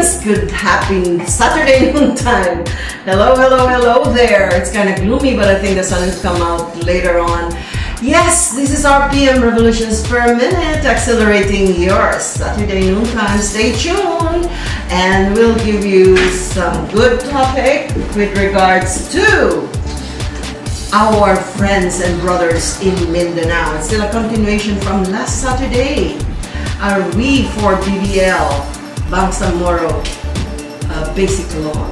Yes, good happy Saturday noontime. Hello, hello, hello there. It's kind of gloomy, but I think the sun will come out later on. Yes, this is our PM Revolutions per minute, accelerating your Saturday noontime. Stay tuned, and we'll give you some good topic with regards to our friends and brothers in Mindanao. It's still a continuation from last Saturday. Are we for BBL Bangsamoro basic law,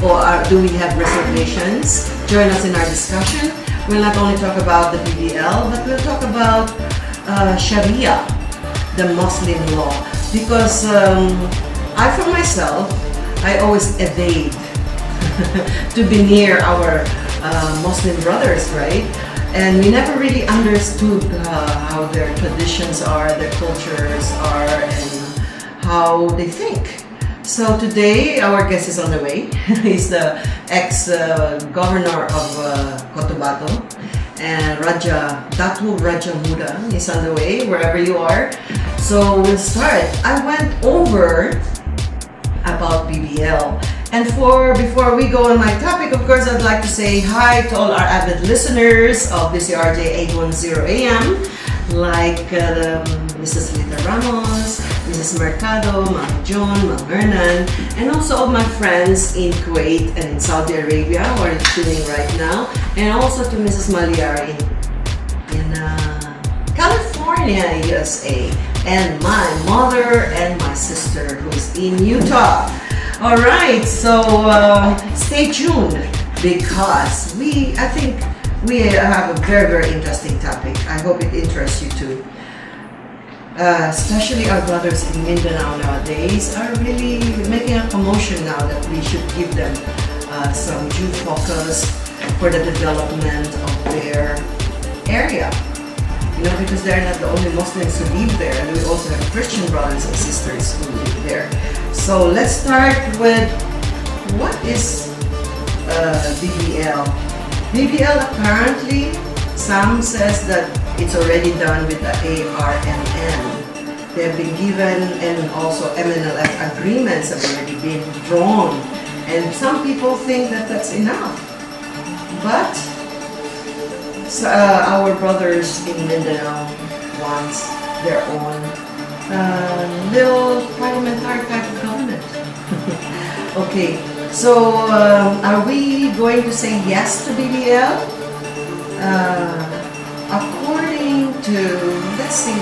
or do we have reservations? Join us in our discussion. We'll not only talk about the BBL, but we'll talk about Sharia, the Muslim law, because I for myself, I always evade to be near our Muslim brothers, right? And we never really understood how their traditions are, their cultures are, and how they think. So today, our guest is on the way. He's the ex-governor of Cotabato, and Datu Rajahmuda is on the way, wherever you are. So we'll start. I went over about BBL. And before we go on my topic, of course, I'd like to say hi to all our avid listeners of DCRJ 810 AM, like Mrs. Lita Ramos, Mrs. Mercado, Ma'am John, Ma'am Hernan, and also all my friends in Kuwait and in Saudi Arabia who are tuning right now, and also to Mrs. Maliar in California, USA, and my mother and my sister who is in Utah. All right, so stay tuned, because I think we have a very, very interesting topic. I hope it interests you too. Especially our brothers in Mindanao nowadays are really making a commotion now that we should give them some due focus for the development of their area. You know, because they're not the only Muslims who live there, and we also have Christian brothers and sisters who live there. So let's start with what is BBL. BBL, apparently, some says that it's already done with the ARMN. They have been given, and also MNLF agreements have already been drawn. And some people think that that's enough. But our brothers in Mindanao want their own little parliamentary type of government. Okay, so are we going to say yes to BBL? According to, let's see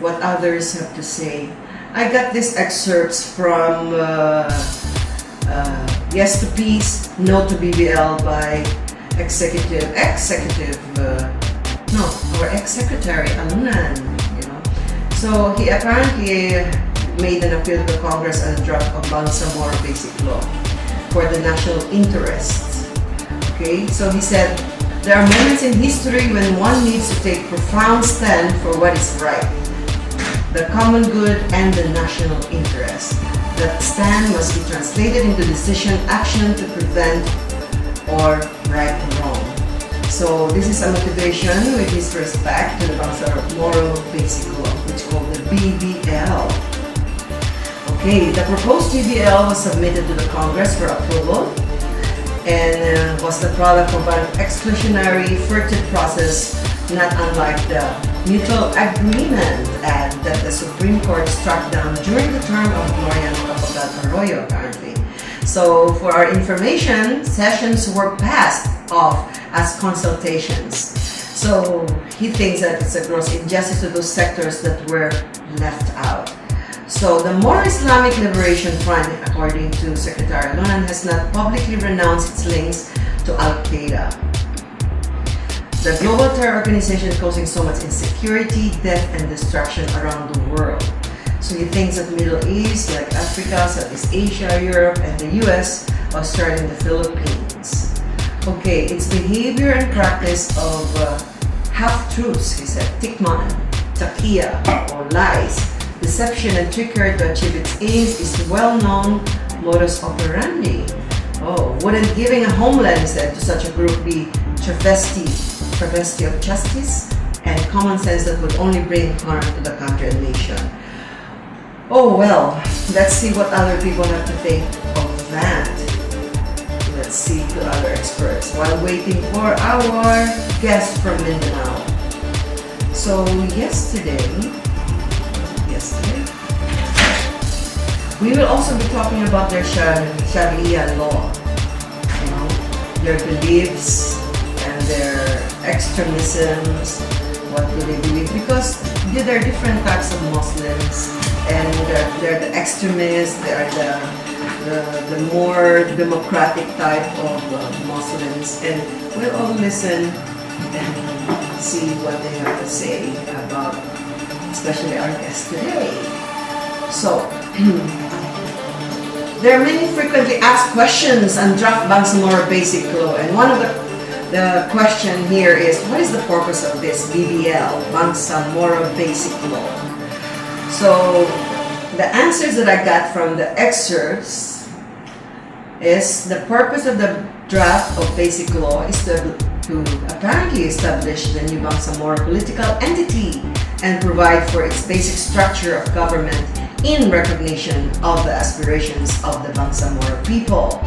what others have to say. I got these excerpts from Yes to Peace, No to BBL by our ex-secretary Alunan, you know. So he apparently made an appeal to Congress on the draft of Bangsamoro basic law for the national interests. Okay, so he said, there are moments in history when one needs to take profound stand for what is right, the common good and the national interest. That stand must be translated into decision action to prevent or right and wrong. So this is a motivation with his respect to the Bangsamoro basic law, which is called the BBL. Okay, the proposed BBL was submitted to the Congress for approval, and was the product of an exclusionary, furtive process, not unlike the Mutual Agreement Act that the Supreme Court struck down during the term of Gloria Arroyo, apparently. So for our information, sessions were passed off as consultations. So he thinks that it's a gross injustice to those sectors that were left out. So the More Islamic Liberation Front, according to Secretary Alunan, has not publicly renounced its links to Al-Qaeda, the global terror organization causing so much insecurity, death, and destruction around the world. So he thinks that the Middle East, like Africa, Southeast Asia, Europe, and the US, Australia, and the Philippines. Okay, its behavior and practice of half-truths, he said, tikman, takia, or lies, deception and trickery to achieve its aims is well-known modus operandi. Oh, wouldn't giving a homeland, he said, to such a group be travesty of justice and common sense that would only bring harm to the country and nation? Oh well, let's see what other people have to think of that. Let's see to other experts while waiting for our guest from Mindanao. So yesterday, we will also be talking about their Sharia law, you know, their beliefs and their extremisms. What do they believe? Because there are different types of Muslims, and they're the extremists. They are the more democratic type of Muslims, and we'll all listen and see what they have to say about, especially our guest today. So, there are many frequently asked questions on draft Bangsamoro Basic Law, and one of the question here is, what is the purpose of this BBL Bangsamoro Basic Law? So, the answers that I got from the excerpts is the purpose of the draft of Basic Law is to apparently establish the new Bangsamoro political entity and provide for its basic structure of government in recognition of the aspirations of the Bangsamoro people.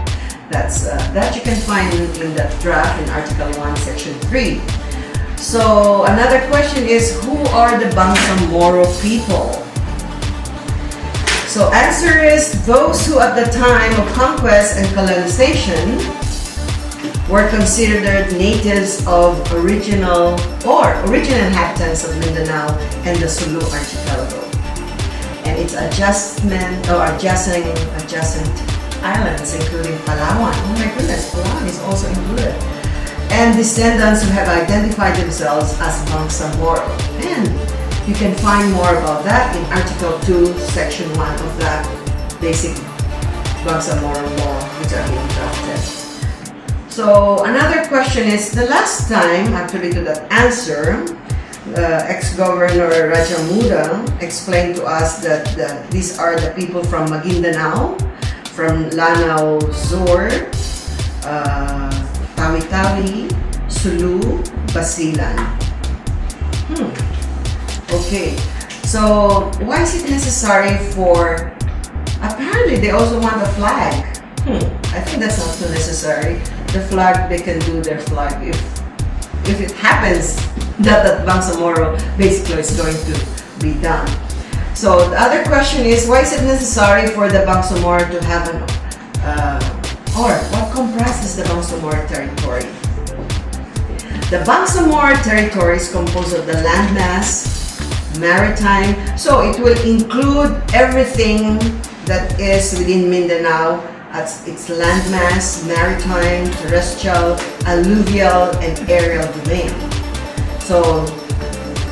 That you can find in that draft in Article 1, Section 3. So another question is, who are the Bangsamoro people? So answer is those who at the time of conquest and colonization were considered natives of original inhabitants of Mindanao and the Sulu archipelago, and its adjacent islands, including Palawan. Oh my goodness, Palawan is also included. And descendants who have identified themselves as Bangsamoro. And you can find more about that in Article 2, Section 1 of that basic Bangsamoro law, which are being drafted. So another question is, the last time, actually to that answer, ex-Governor Rajahmuda explained to us that these are the people from Maguindanao, from Lanao Zur, Tawi-Tawi, Sulu, Basilan. Okay, so why is it necessary for, apparently they also want a flag. I think that's not too necessary. The flag, they can do their flag if it happens that Bangsamoro basically is going to be done. So the other question is, why is it necessary for the Bangsamoro to have or what comprises the Bangsamoro territory? The Bangsamoro territory is composed of the landmass, maritime, so it will include everything that is within Mindanao as its landmass, maritime, terrestrial, alluvial, and aerial domain. So,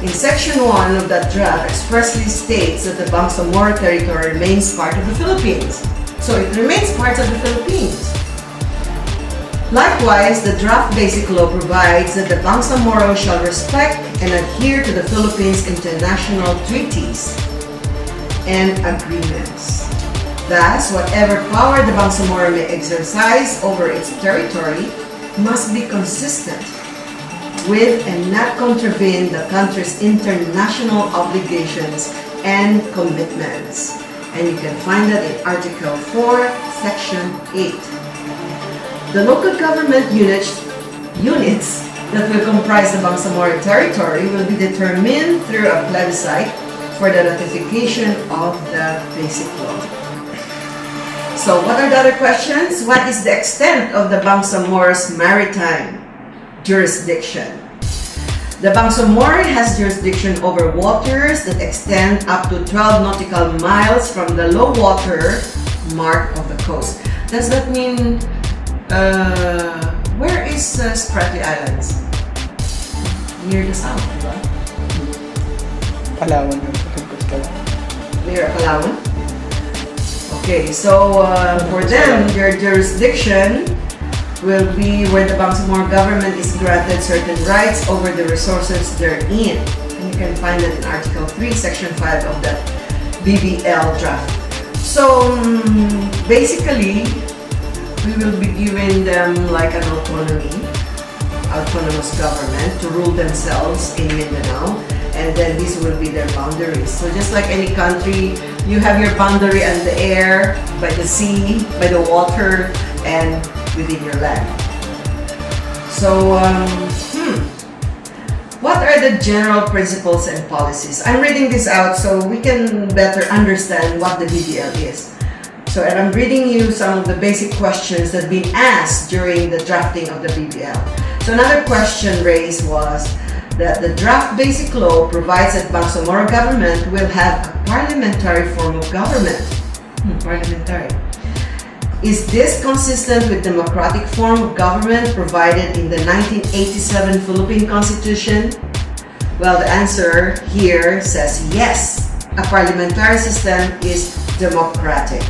in Section 1 of that draft expressly states that the Bangsamoro territory remains part of the Philippines. So it remains part of the Philippines. Likewise, the draft basic law provides that the Bangsamoro shall respect and adhere to the Philippines' international treaties and agreements. Thus, whatever power the Bangsamoro may exercise over its territory must be consistent with and not contravene the country's international obligations and commitments. And you can find that in Article 4, Section 8. The local government units that will comprise the Bangsamoro territory will be determined through a plebiscite for the ratification of the basic law. So what are the other questions? What is the extent of the Bangsamoro's maritime jurisdiction? The Bangsamoro has jurisdiction over waters that extend up to 12 nautical miles from the low water mark of the coast. Does that mean, where is Spratly Islands? Near the south, right? Palawan. Near Palawan? Okay, so for them, their jurisdiction will be where the Bangsamoro government is granted certain rights over the resources therein. And you can find it in Article 3, Section 5 of the BBL draft. So basically, we will be giving them like an autonomous government to rule themselves in Mindanao. and then these will be their boundaries. So just like any country, you have your boundary on the air, by the sea, by the water, and within your land. So, what are the general principles and policies? I'm reading this out so we can better understand what the BBL is. So, and I'm reading you some of the basic questions that have been asked during the drafting of the BBL. So another question raised was that the draft basic law provides that Bangsamoro government will have a parliamentary form of government. Parliamentary. Is this consistent with democratic form of government provided in the 1987 Philippine Constitution? Well, the answer here says yes. A parliamentary system is democratic.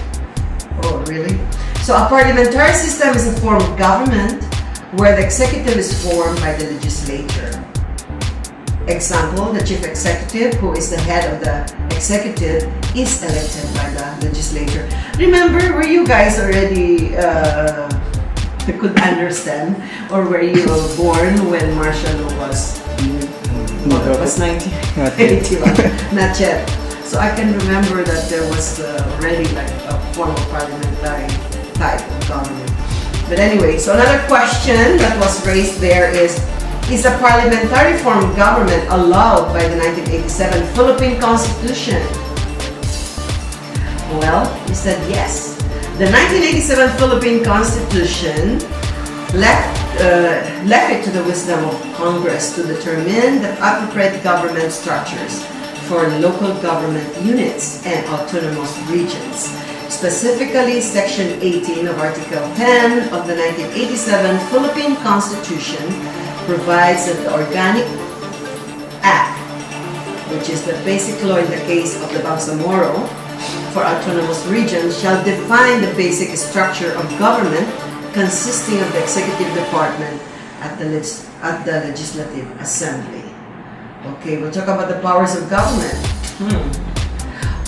Oh, really? So a parliamentary system is a form of government where the executive is formed by the legislature. Example, the chief executive, who is the head of the executive, is elected by the legislature. Remember, were you guys already could understand, or were you born when martial law was 1981? Not yet. So I can remember that there was already like a form of parliamentary type of government. But anyway, so another question that was raised there is a parliamentary form of government allowed by the 1987 Philippine Constitution? Well, he said yes. The 1987 Philippine Constitution left it to the wisdom of Congress to determine the appropriate government structures for local government units and autonomous regions. Specifically, Section 18 of Article 10 of the 1987 Philippine Constitution provides that the Organic Act, which is the basic law in the case of the Bangsamoro for autonomous regions, shall define the basic structure of government consisting of the executive department at the Legislative Assembly. Okay, we'll talk about the powers of government.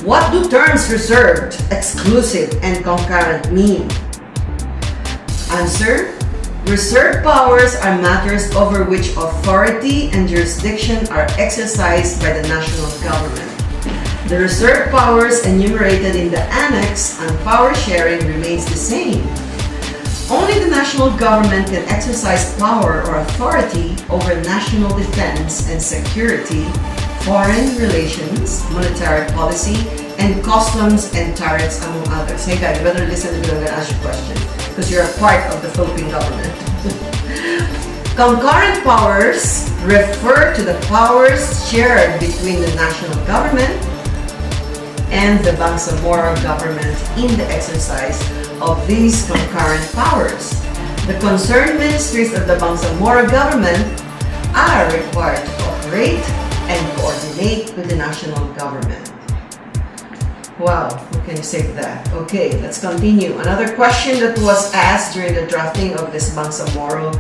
What do terms reserved, exclusive, and concurrent mean? Answer: reserved powers are matters over which authority and jurisdiction are exercised by the national government. The reserved powers enumerated in the annex on power sharing remains the same. Only the national government can exercise power or authority over national defense and security, foreign relations, monetary policy, and customs and tariffs, among others. Hey guys, you better listen to me when I ask you a question, because you're a part of the Philippine government. Concurrent powers refer to the powers shared between the national government and the Bangsamoro government in the exercise of these concurrent powers. The concerned ministries of the Bangsamoro government are required to cooperate and coordinate with the national government. Wow, what can you say to that? Okay, let's continue. Another question that was asked during the drafting of this Bangsamoro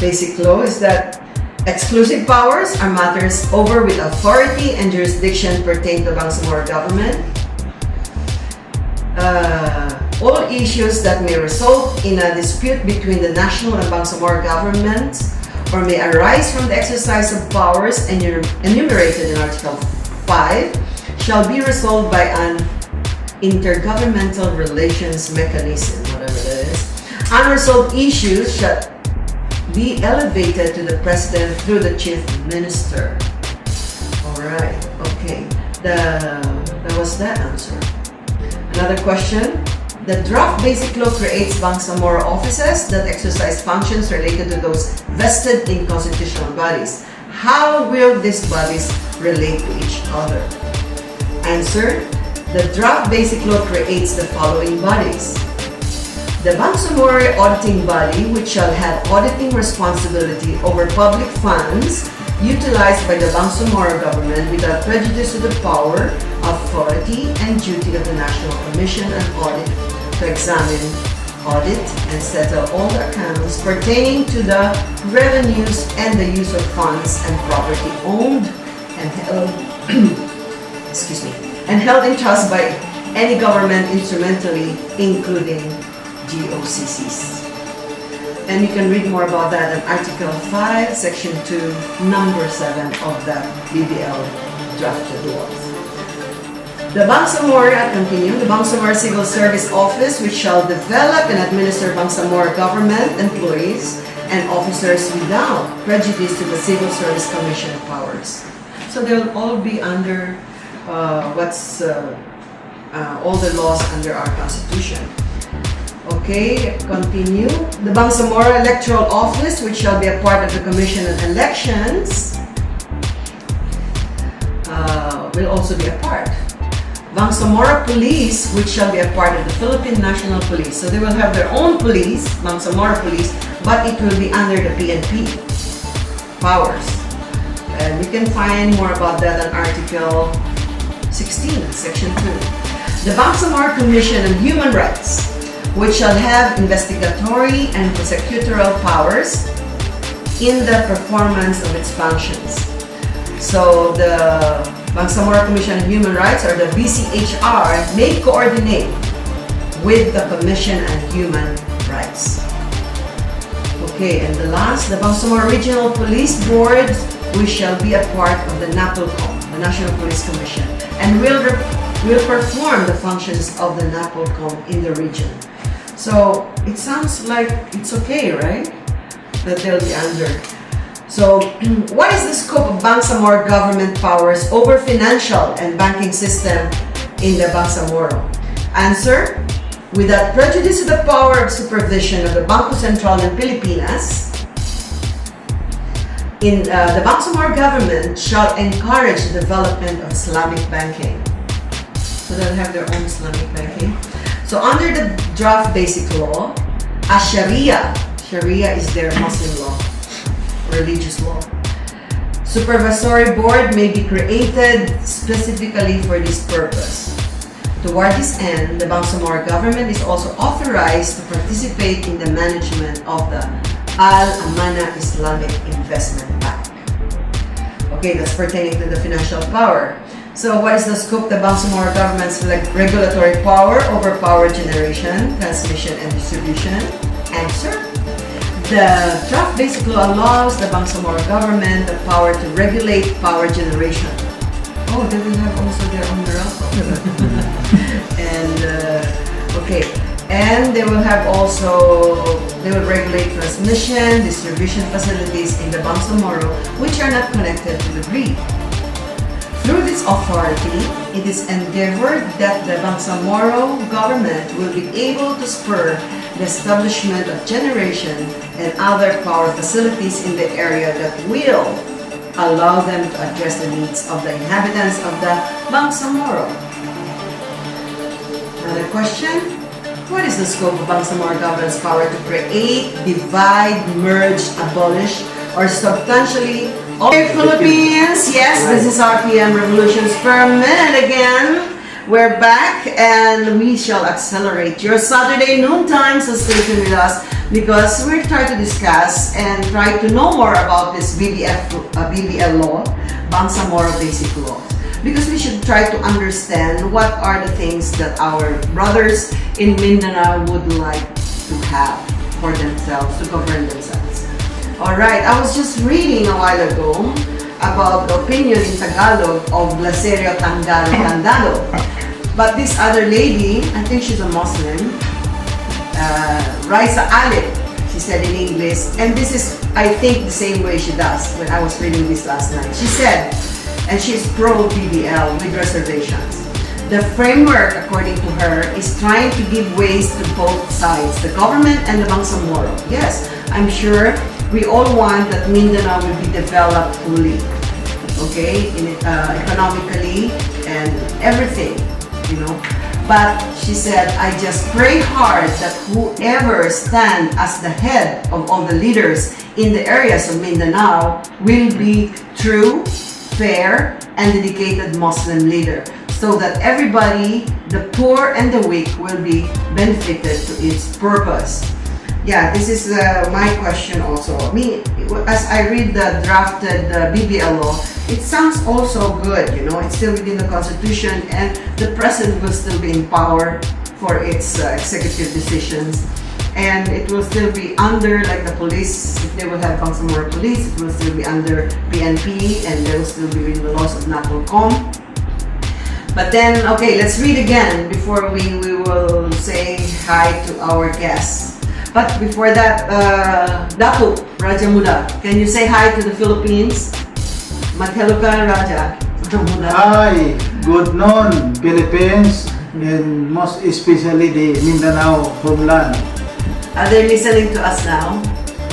basic law is that exclusive powers are matters over with authority and jurisdiction pertain to the Bangsamoro government. All issues that may result in a dispute between the national and Bangsamoro governments or may arise from the exercise of powers enumerated in Article 5 shall be resolved by an intergovernmental relations mechanism, whatever that is. Unresolved issues shall be elevated to the President through the Chief Minister. Alright, okay. That was that answer. Another question. The draft basic law creates Bangsamoro offices that exercise functions related to those vested in constitutional bodies. How will these bodies relate to each other? Answer: the draft basic law creates the following bodies. The Bangsamoro auditing body, which shall have auditing responsibility over public funds utilized by the Bangsamoro government without prejudice to the power, authority, and duty of the National Commission on Audit to examine, audit, and settle all the accounts pertaining to the revenues and the use of funds and property owned and held and held in trust by any government instrumentally, including GOCCs. And you can read more about that in Article 5, Section 2, Number 7 of the BBL drafted was. The Bangsamoro, I continue, the Bangsamoro Civil Service Office, which shall develop and administer Bangsamoro government employees and officers without prejudice to the Civil Service Commission powers. So they'll all be under all the laws under our Constitution. Okay, continue. The Bangsamoro Electoral Office, which shall be a part of the Commission on Elections, will also be a part. Bangsamoro Police, which shall be a part of the Philippine National Police. So they will have their own police, Bangsamoro Police, but it will be under the PNP powers. And you can find more about that on Article 16, Section 2. The Bangsamoro Commission on Human Rights, which shall have investigatory and prosecutorial powers in the performance of its functions. So the Bangsamoro Commission on Human Rights, or the BCHR, may coordinate with the Commission on Human Rights. Okay, and the last, the Bangsamoro Regional Police Board, which shall be a part of the NAPOLCOM, the National Police Commission, and will perform the functions of the NAPOLCOM in the region. So it sounds like it's okay, right? That they'll be under. So what is the scope of Bangsamoro government powers over financial and banking system in the Bangsamoro? Answer: without prejudice to the power of supervision of the Bangko Sentral ng Pilipinas, the Bangsamoro government shall encourage the development of Islamic banking. So they'll have their own Islamic banking. So under the draft basic law, a Sharia is their Muslim law, religious law. Supervisory board may be created specifically for this purpose. Toward this end, the Bangsamoro government is also authorized to participate in the management of the Al-Amana Islamic Investment Bank. Okay, that's pertaining to the financial power. So what is the scope of the Bangsamoro government's regulatory power over power generation, transmission, and distribution? Answer: the draft basic law allows the Bangsamoro government the power to regulate power generation. Oh, they will have also their own Meralco. And okay, and they will have they will regulate transmission, distribution facilities in the Bangsamoro which are not connected to the grid. Through this authority, it is endeavored that the Bangsamoro government will be able to spur the establishment of generation and other power facilities in the area that will allow them to address the needs of the inhabitants of the Bangsamoro. Another question: what is the scope of Bangsamoro government's power to create, divide, merge, abolish, or substantially alter Philippines? Yes, this is RPM Revolutions per Minute again. We're back and we shall accelerate your Saturday noontime, so stay tuned with us because we're trying to discuss and try to know more about this BBL law, Bangsamoro Basic Law. Because we should try to understand what are the things that our brothers in Mindanao would like to have for themselves, to govern themselves. Alright, I was just reading a while ago about the opinion in Tagalog of Blaserio Tandalo. But this other lady, I think she's a Muslim, Raisa Alip, she said in English, and this is, I think, the same way she does when I was reading this last night. She said, and she's pro-BBL with reservations. The framework, according to her, is trying to give ways to both sides, the government and the Bangsamoro. Yes, I'm sure we all want that Mindanao will be developed fully, okay, economically and everything, you know. But she said, I just pray hard that whoever stand as the head of all the leaders in the areas of Mindanao will be true, fair, and dedicated Muslim leader, so that everybody, the poor and the weak, will be benefited to its purpose. Yeah, this is my question also. Me, as I read the drafted BBL law, it sounds also good, you know, it's still within the Constitution and the President will still be in power for its executive decisions. and it will still be under, like the police, if they will have Bangsamoro police, it will still be under PNP, and they will still be within the laws of NAPOLCOM. But then, okay, let's read again before we will say hi to our guests. But before that, Datu Rajahmuda, can you say hi to the Philippines? Mag-hello ka, Rajahmuda. Hi, good noon, Philippines, and most especially the Mindanao homeland. Are they listening to us now?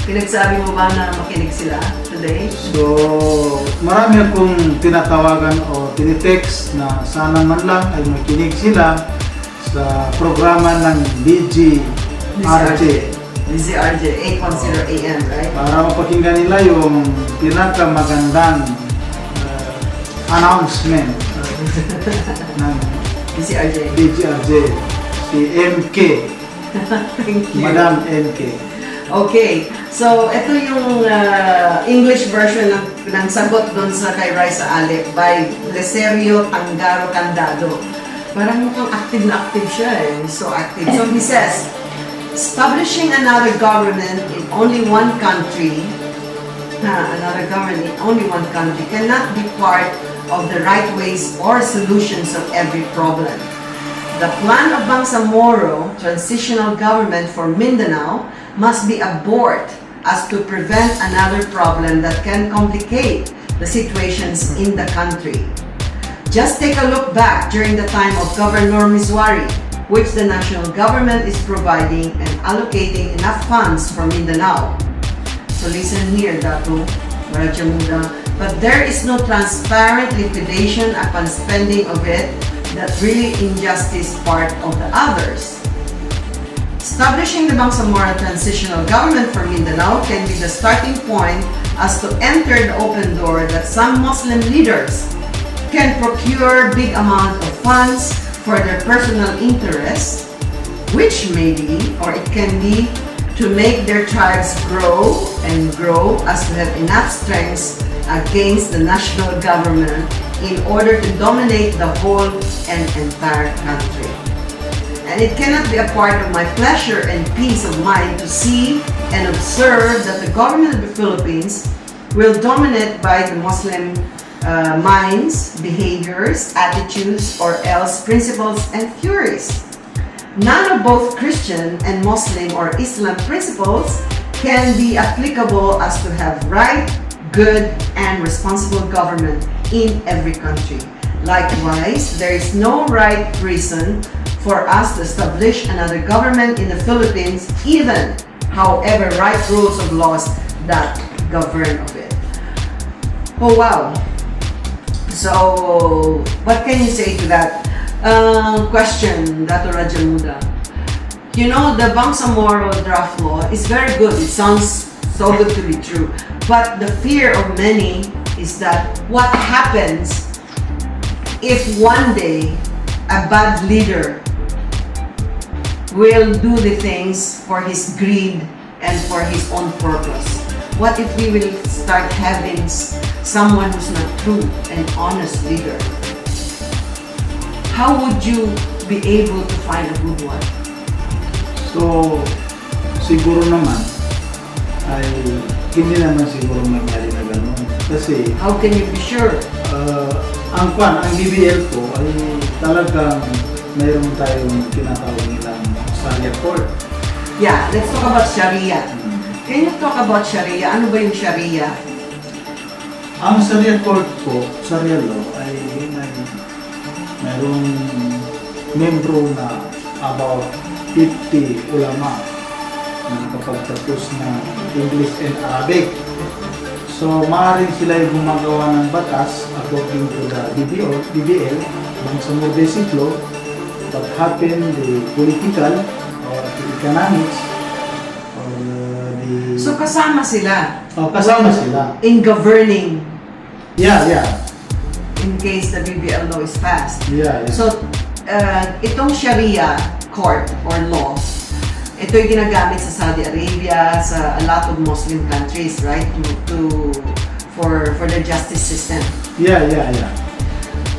Pinagsabi mo ba na makinig sila today? So, marami akong tinatawagan o tinitext na sana man lang ay makinig sila sa programa ng DZRJ. DZRJ, 810 AM, right? Para mapakinggan nila yung pinakamagandang announcement ng DZRJ, si MK. Thank you. Madam MK. Okay, so ito yung English version ng sagot doon sa kay Raisa Ale by Leserio Tangaro Candado. Parang mukhang active na active siya eh. So active. So he says, establishing another government in only one country, cannot be part of the right ways or solutions of every problem. The plan of Bangsamoro, transitional government for Mindanao, must be abort as to prevent another problem that can complicate the situations in the country. Just take a look back during the time of Governor Miswari, which the national government is providing and allocating enough funds for Mindanao. So listen here, Datu Rajahmuda. But there is no transparent liquidation upon spending of it that really injustice part of the others. Establishing the Bangsamoro transitional government for Mindanao can be the starting point as to enter the open door that some Muslim leaders can procure big amount of funds for their personal interests, which may be, or it can be, to make their tribes grow and grow as to have enough strength against the national government in order to dominate the whole and entire country. And it cannot be a part of my pleasure and peace of mind to see and observe that the government of the Philippines will dominate by the Muslim minds, behaviors, attitudes, or else principles and theories. None of both Christian and Muslim or Islam principles can be applicable as to have right, good, and responsible government in every country. Likewise, there is no right reason for us to establish another government in the Philippines, even however right rules of laws that govern of it. Oh wow! So, what can you say to that question, Datu Rajahmuda? You know, the Bangsamoro draft law is very good. It sounds so good to be true. But the fear of many is that what happens if one day a bad leader will do the things for his greed and for his own purpose? What if we will start having someone who's not true and honest leader? How would you be able to find a good one? So, siguro naman ay hindi naman siguro mangyari na gano'n. Kasi, how can you be sure? Ang BBL po ay talagang mayroon tayong tinatawag nilang Sharia court. Yeah, let's talk about Sharia. Can you talk about Sharia? Ano ba yung Sharia? Ang Sharia court po, Sharia law, ay mayroong membro na about 50 ulama na nakapagtapos ng English and Arabic. So, maaaring sila yung gumagawa ng batas according to the BBL, Bangsamoro Basic Law, what happened, the political or the economics or the... So, kasama sila? Oh, kasama sila. In governing? Yeah. In case the BBL law is passed? Yeah. So, itong Sharia court or law, ito yung ginagamit sa Saudi Arabia, sa a lot of Muslim countries, right? For the justice system. Yeah.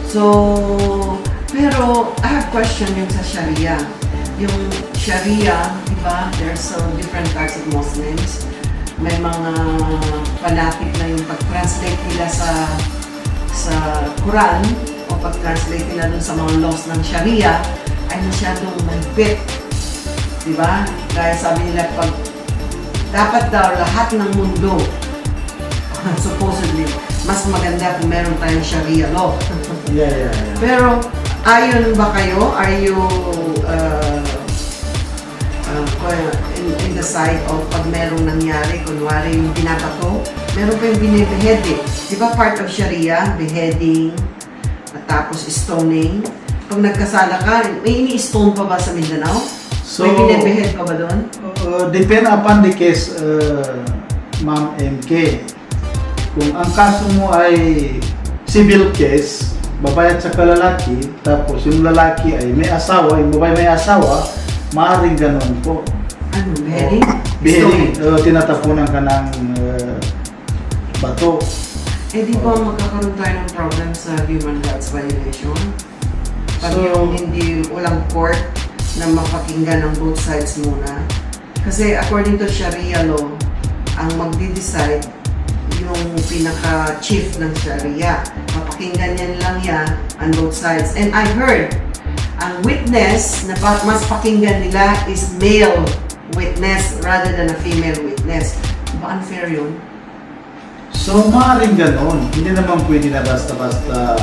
So, pero I have question yung sa Sharia. Yung Sharia, ba? There's so different types of Muslims. May mga fanatic na yung pag-translate nila sa Quran o pag-translate nila dun sa mga laws ng Sharia ay masyadong mahigpit. Diba? Kaya sabi nila pag dapat daw lahat ng mundo supposedly mas maganda kung meron tayong Sharia law. Yeah. Pero ayon ba kayo? Are you in the side of pag merong nangyari, kunwari yung binabato, meron pa yung binibehead eh. Di ba part of Sharia, beheading, at tapos stoning. Pag nagkasala ka, may ini-stone pa ba sa Mindanao? So, may binibehead pa ba doon? Depend upon the case, Ma'am MK. Kung ang kaso mo ay civil case, babae at saka lalaki, tapos yung lalaki ay may asawa, yung babae may asawa, maaaring ganun po. Ano, beheading? Beheading, tinatapunan ka ng bato. Eh di ba magkakaroon tayo ng problem sa human rights violation? Pag So, yung hindi, walang court na mapakinggan ng both sides muna. Kasi according to Sharia law, ang magdi-decide yung pinaka-chief ng Sharia. Mapakinggan yan lang yan on both sides. And I heard, ang witness na mas pakinggan nila is male witness rather than a female witness. Ba unfair yun? So, maaaring ganun. Hindi naman pwede na basta-basta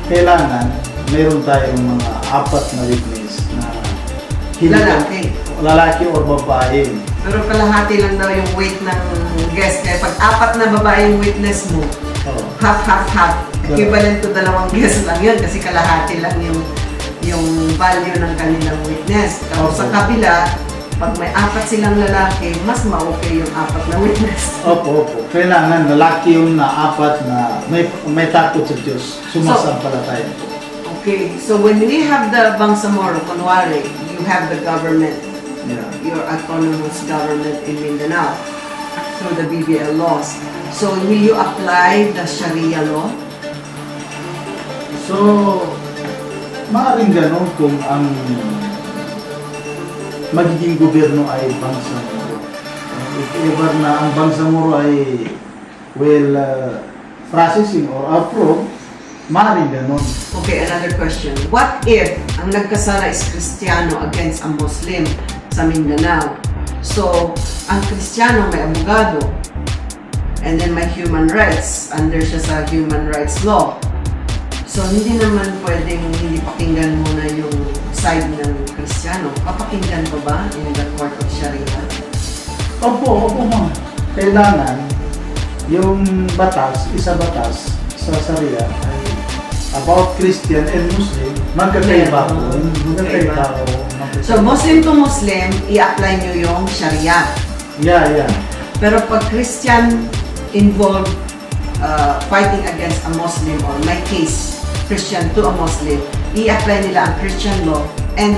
kailangan mayroon tayong mga apat na witness na lalaki or babae. Pero kalahati lang daw yung weight ng guest. Kaya pag apat na babae yung witness mo, half. Equivalent to dalawang guest lang yun kasi kalahati lang yung value ng kanilang witness. Tapos sa kabila, pag may apat silang lalaki, mas ma-okay yung apat na witness. Opo. Kailangan lalaki yung na apat na may takot sa Diyos. Sumasampalataya. Okay, so when we have the Bangsamoro, kunwari, you have the government, your autonomous government in Mindanao through the BBL laws. So will you apply the Sharia law? So, maaaring ganun kung ang magiging gobyerno ay Bangsamoro. If ever na ang Bangsamoro ay processing or approve, maaaring ganun. Okay, another question. What if ang nagkasala is Kristiyano against a Muslim sa Mindanao? So, ang Kristiyano may abogado and then may human rights. Under siya sa human rights law. So, hindi naman pwedeng hindi pakinggan muna yung side ng Kristiyano. Papakinggan pa ba in the court of Sharia? Opo, ma'am. Kailangan yung batas sa Sharia ay about Christian and Muslim, magkakaiba po. So, Muslim to Muslim, i-apply nyo yung Sharia. Yeah. Pero pag Christian involved fighting against a Muslim, or my case, Christian to a Muslim, i-apply nila ang Christian law and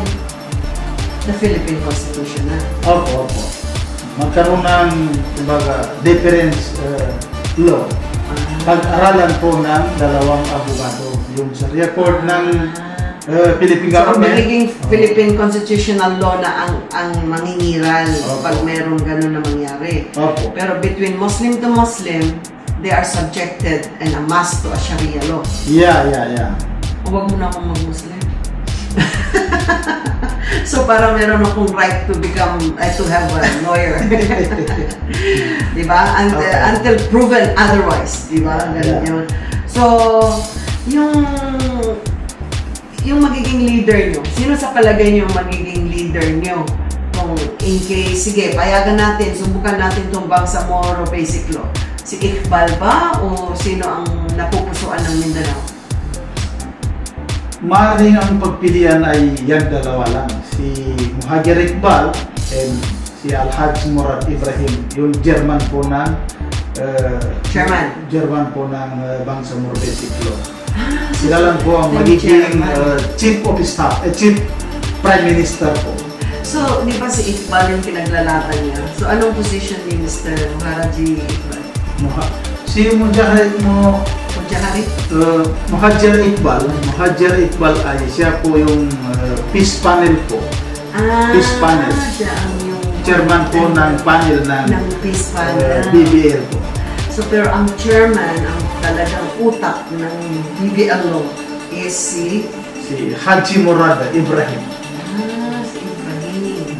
the Philippine Constitution na. Opo. Magkaroon ng difference law. Pag-aralan po ng dalawang abogado. Yung Sharia court ng Philippine government. So, magiging Philippine constitutional law na ang mangingiral pag meron ganun na mangyari. Opo. Pero between Muslim to Muslim, they are subjected and a must to a Sharia law. Yeah. Huwag mo na akong mag-Muslim. So, para meron akong right to have a lawyer. Diba? Until proven otherwise. Diba? Ganun yun. So, yung magiging leader nyo, sino sa palagay nyo magiging leader nyo? Kung in case, sige, payagan natin, subukan natin itong Bangsamoro Basic Law. Si Iqbal ba o sino ang napupusuan ng Mindanao? Maaaring ang pagpilian ay yan dalawa lang. Si Muhajir Iqbal and si Alhaj Murad Ibrahim, yung German po ng Bangsamoro Basic Law. Sila lang po ang magiging chief of staff, chief prime minister po. So, di ba si Iqbal yung pinaglalatan niya? So, anong position ni Mr. Muharaji Iqbal? Si Muhajir Mujahari? Muhajir Iqbal ay siya po yung peace panel po Peace panel. Siya ang yung Chairman po ng panel ng peace panel. BBL po. So, pero ang chairman, ang talagang utak ng BBL law is si Haji Murada Ibrahim. si Ibrahim.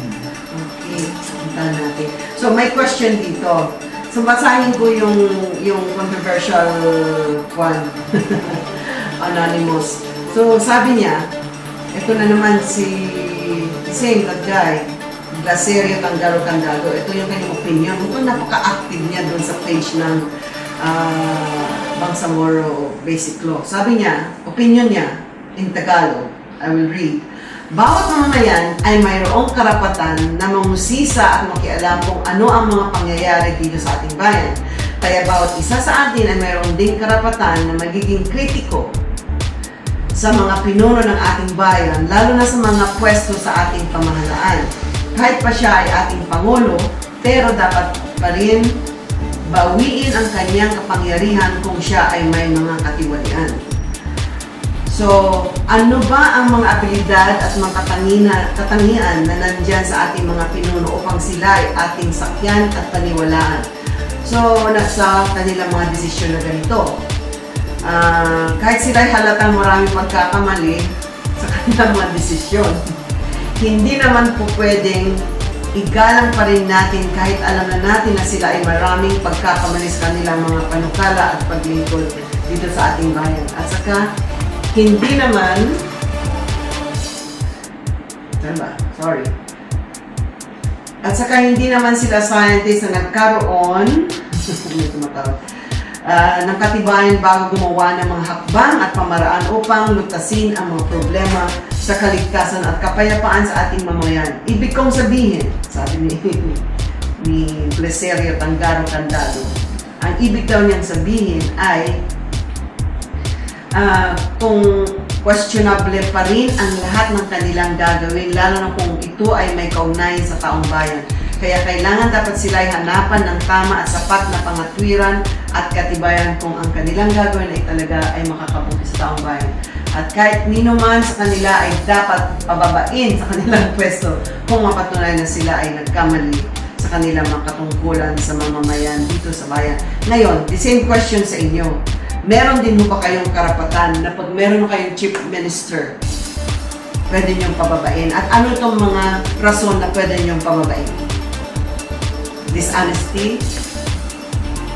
Okay, puntahan natin. So, may question dito. So, basahin ko yung controversial one. Anonymous. So, sabi niya, ito na naman si same that guy, Glaserio Candado. Ito yung kanyang opinion. Mukhang napaka-active niya doon sa page ng Bangsamoro Basic Law. Sabi niya, opinion niya, in Tagalog, I will read. Bawat mamamayan ay mayroong karapatan na mangusisa at makialam kung ano ang mga pangyayari dito sa ating bayan. Kaya bawat isa sa atin ay mayroong ding karapatan na magiging kritiko sa mga pinuno ng ating bayan, lalo na sa mga pwesto sa ating pamahalaan. Kahit pa siya ay ating Pangulo, pero dapat pa rin bawiin ang kanyang kapangyarihan kung siya ay may mga katiwalian. So, ano ba ang mga abilidad at mga katangian na nandyan sa ating mga pinuno upang sila ay ating sakyan at paniwalaan? So, nasa kanilang mga desisyon na ganito. Kahit sila ay halatang maraming pagkakamali sa kanilang mga desisyon, hindi naman po pwedeng igalang pa rin natin kahit alam na natin na sila ay maraming pagkakamali sa kanilang mga panukala at paglingkod dito sa ating bayan. At saka, hindi naman hindi naman sila scientists na nagkaroon ng katibayan bago gumawa ng mga hakbang at pamaraan upang lutasin ang mga problema sa kaligtasan at kapayapaan sa ating mamayan. Ibig kong sabihin, sabi ni Glaserio Candado, ang ibig daw niyang sabihin ay kung questionable pa rin ang lahat ng kanilang gagawin, lalo na kung ito ay may kaugnayan sa taong bayan. Kaya kailangan dapat sila ay hanapan ng tama at sapat na pangatwiran at katibayan kung ang kanilang gagawin ay talaga ay makakabuti sa taong bayan. At kahit nino man sa kanila ay dapat pababain sa kanilang pwesto kung mapatunayan na sila ay nagkamali sa kanilang mga katungkulan sa mamamayan dito sa bayan. Ngayon, the same question sa inyo. Meron din mo ba kayong karapatan na pag meron kayong chief minister, pwede niyong pababain? At ano itong mga rason na pwede niyong pababain? Dishonesty?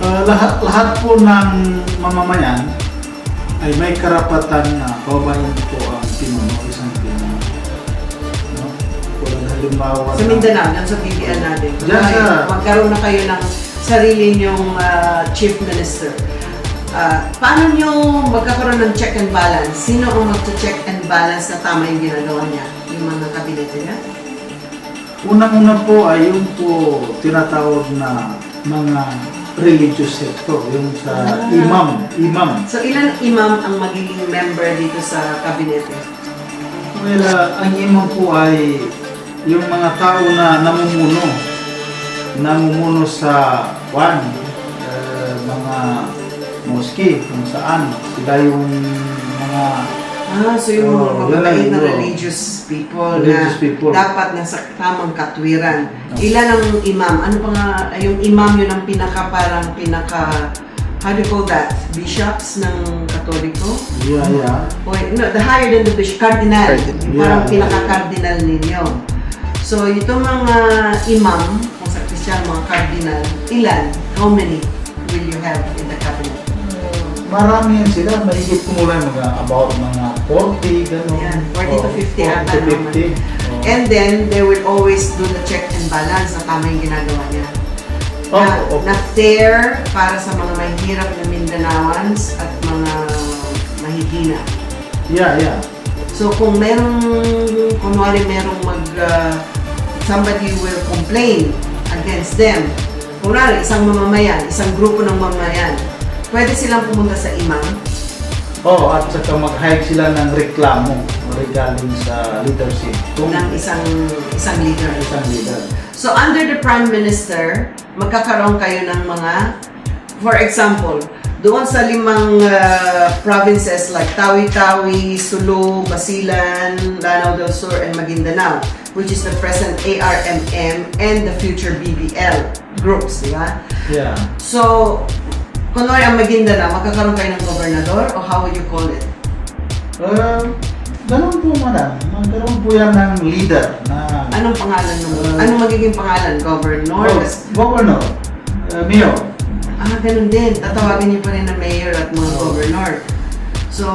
Lahat po ng mamamayan ay may karapatan na pababain po ang pinuno, isang pinuno. No? Kung halimbawa Sa Mindanao, lang sa BBL natin. Yes, magkaroon na kayo ng sarili niyong chief minister. Paano nyo magkakaroon ng check and balance? Sino ang mag-check and balance na tama yung ginagawa niya? Yung mga kabinete niya? Unang-una po ay yung po tinatawag na mga religious sector, yung sa imam. So, ilan imam ang magiging member dito sa kabinete? Well, ang imam po ay yung mga tao na namumuno sa mga mosque, kung saan sila yung mga so yung mga mababait na religious people na dapat nasa tamang katwiran. Ilan ang imam? Ano pa nga, yung imam yun ang how do you call that? Bishops ng Katoliko? Yeah. No, the higher than the bishop, cardinal. Parang pinaka-cardinal ninyo. So, itong mga imam, kung sa Christian, mga cardinal, ilan? How many will you have in the cabinet? Marami yan sila, mahigit kumulay about mga 40, gano'n. Yeah, 40 to 50 ata naman. 50. And then, they will always do the check and balance na tama yung ginagawa niya. Na fair para sa mga mahihirap na Mindanaoans at mga mahihina. Yeah. So, kung kunwari somebody will complain against them, kunwari, isang mamamayan, isang grupo ng mamamayan, pwede silang pumunta sa imam? At saka mag-hike sila ng reklamo regarding sa leadership. Ng isang leader. So, under the Prime Minister, magkakaroon kayo ng mga, for example, doon sa 5 provinces like Tawi-Tawi, Sulu, Basilan, Lanao del Sur, and Maguindanao. which is the present ARMM and the future BBL groups, di ba? Yeah. So, kunwari ang Maguindanao, magkakaroon kayo ng gobernador o how would you call it? Ganun po, madam. Magkaroon po yan ng leader na... Anong pangalan naman? Anong magiging pangalan? Governor? Governor. Mayor. Ganun din. Tatawagin niyo pa rin ng mayor at mga governor. So,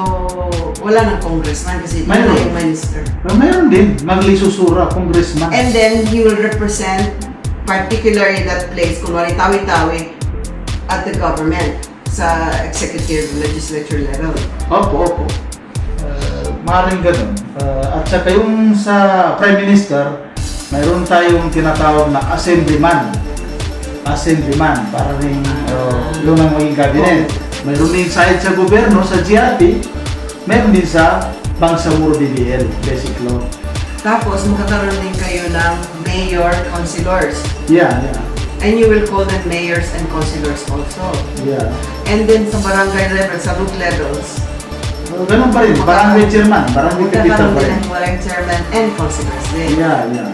wala ng congressman kasi yun na yung minister. Mayroon din. Maglisusura, congressman. And then, he will represent particularly that place, kunwari tawi-tawi, at the government sa executive legislature level. Opo. Maaaring ganun. At saka yung sa Prime Minister, mayroon tayong tinatawag na assemblyman. Para rin yung maging cabinet. Mayroon din side sa gobyerno, sa GRT, mayroon din sa Bangsamoro BBL, basic law. Tapos, magkakaroon din kayo ng mayor, councilors. Yeah. And you will call them mayors and councilors also. Yeah. And then sa barangay level, sa root levels, ganun pa rin, barangay chairman, barangay capital magkakaroon pa din rin. ng barangay chairman and councilors din. Yeah.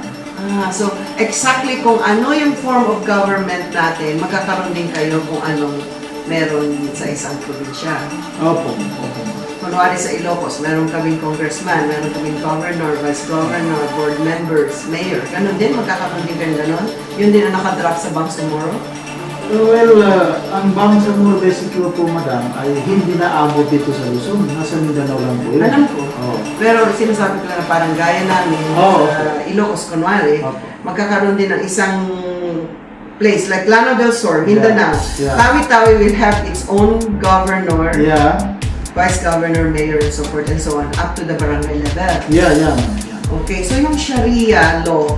So, exactly kung ano yung form of government natin, magkakaroon din kayo kung anong meron sa isang probinsya. Opo. Kunwari sa Ilocos, meron kaming congressman, meron kaming governor, vice governor, board members, mayor. Ganon din, magkakaroon din kayo ganon. Yun din ang nakadrap sa Bangsamoro. Well, ang Bangsamoro basic law po, madam, ay hindi na abot dito sa Luzon. Nasa Mindanao lang po yun. Alam ko. Oh. Pero sinasabi ko lang na parang gaya namin sa Ilocos, kunwari, magkakaroon din ng isang place like Llano del Sur, Mindanao. Yeah. Tawi-Tawi will have its own governor, Yeah. vice governor, mayor, and so forth and so on, up to the barangay level. Yeah. Okay, so yung Sharia law,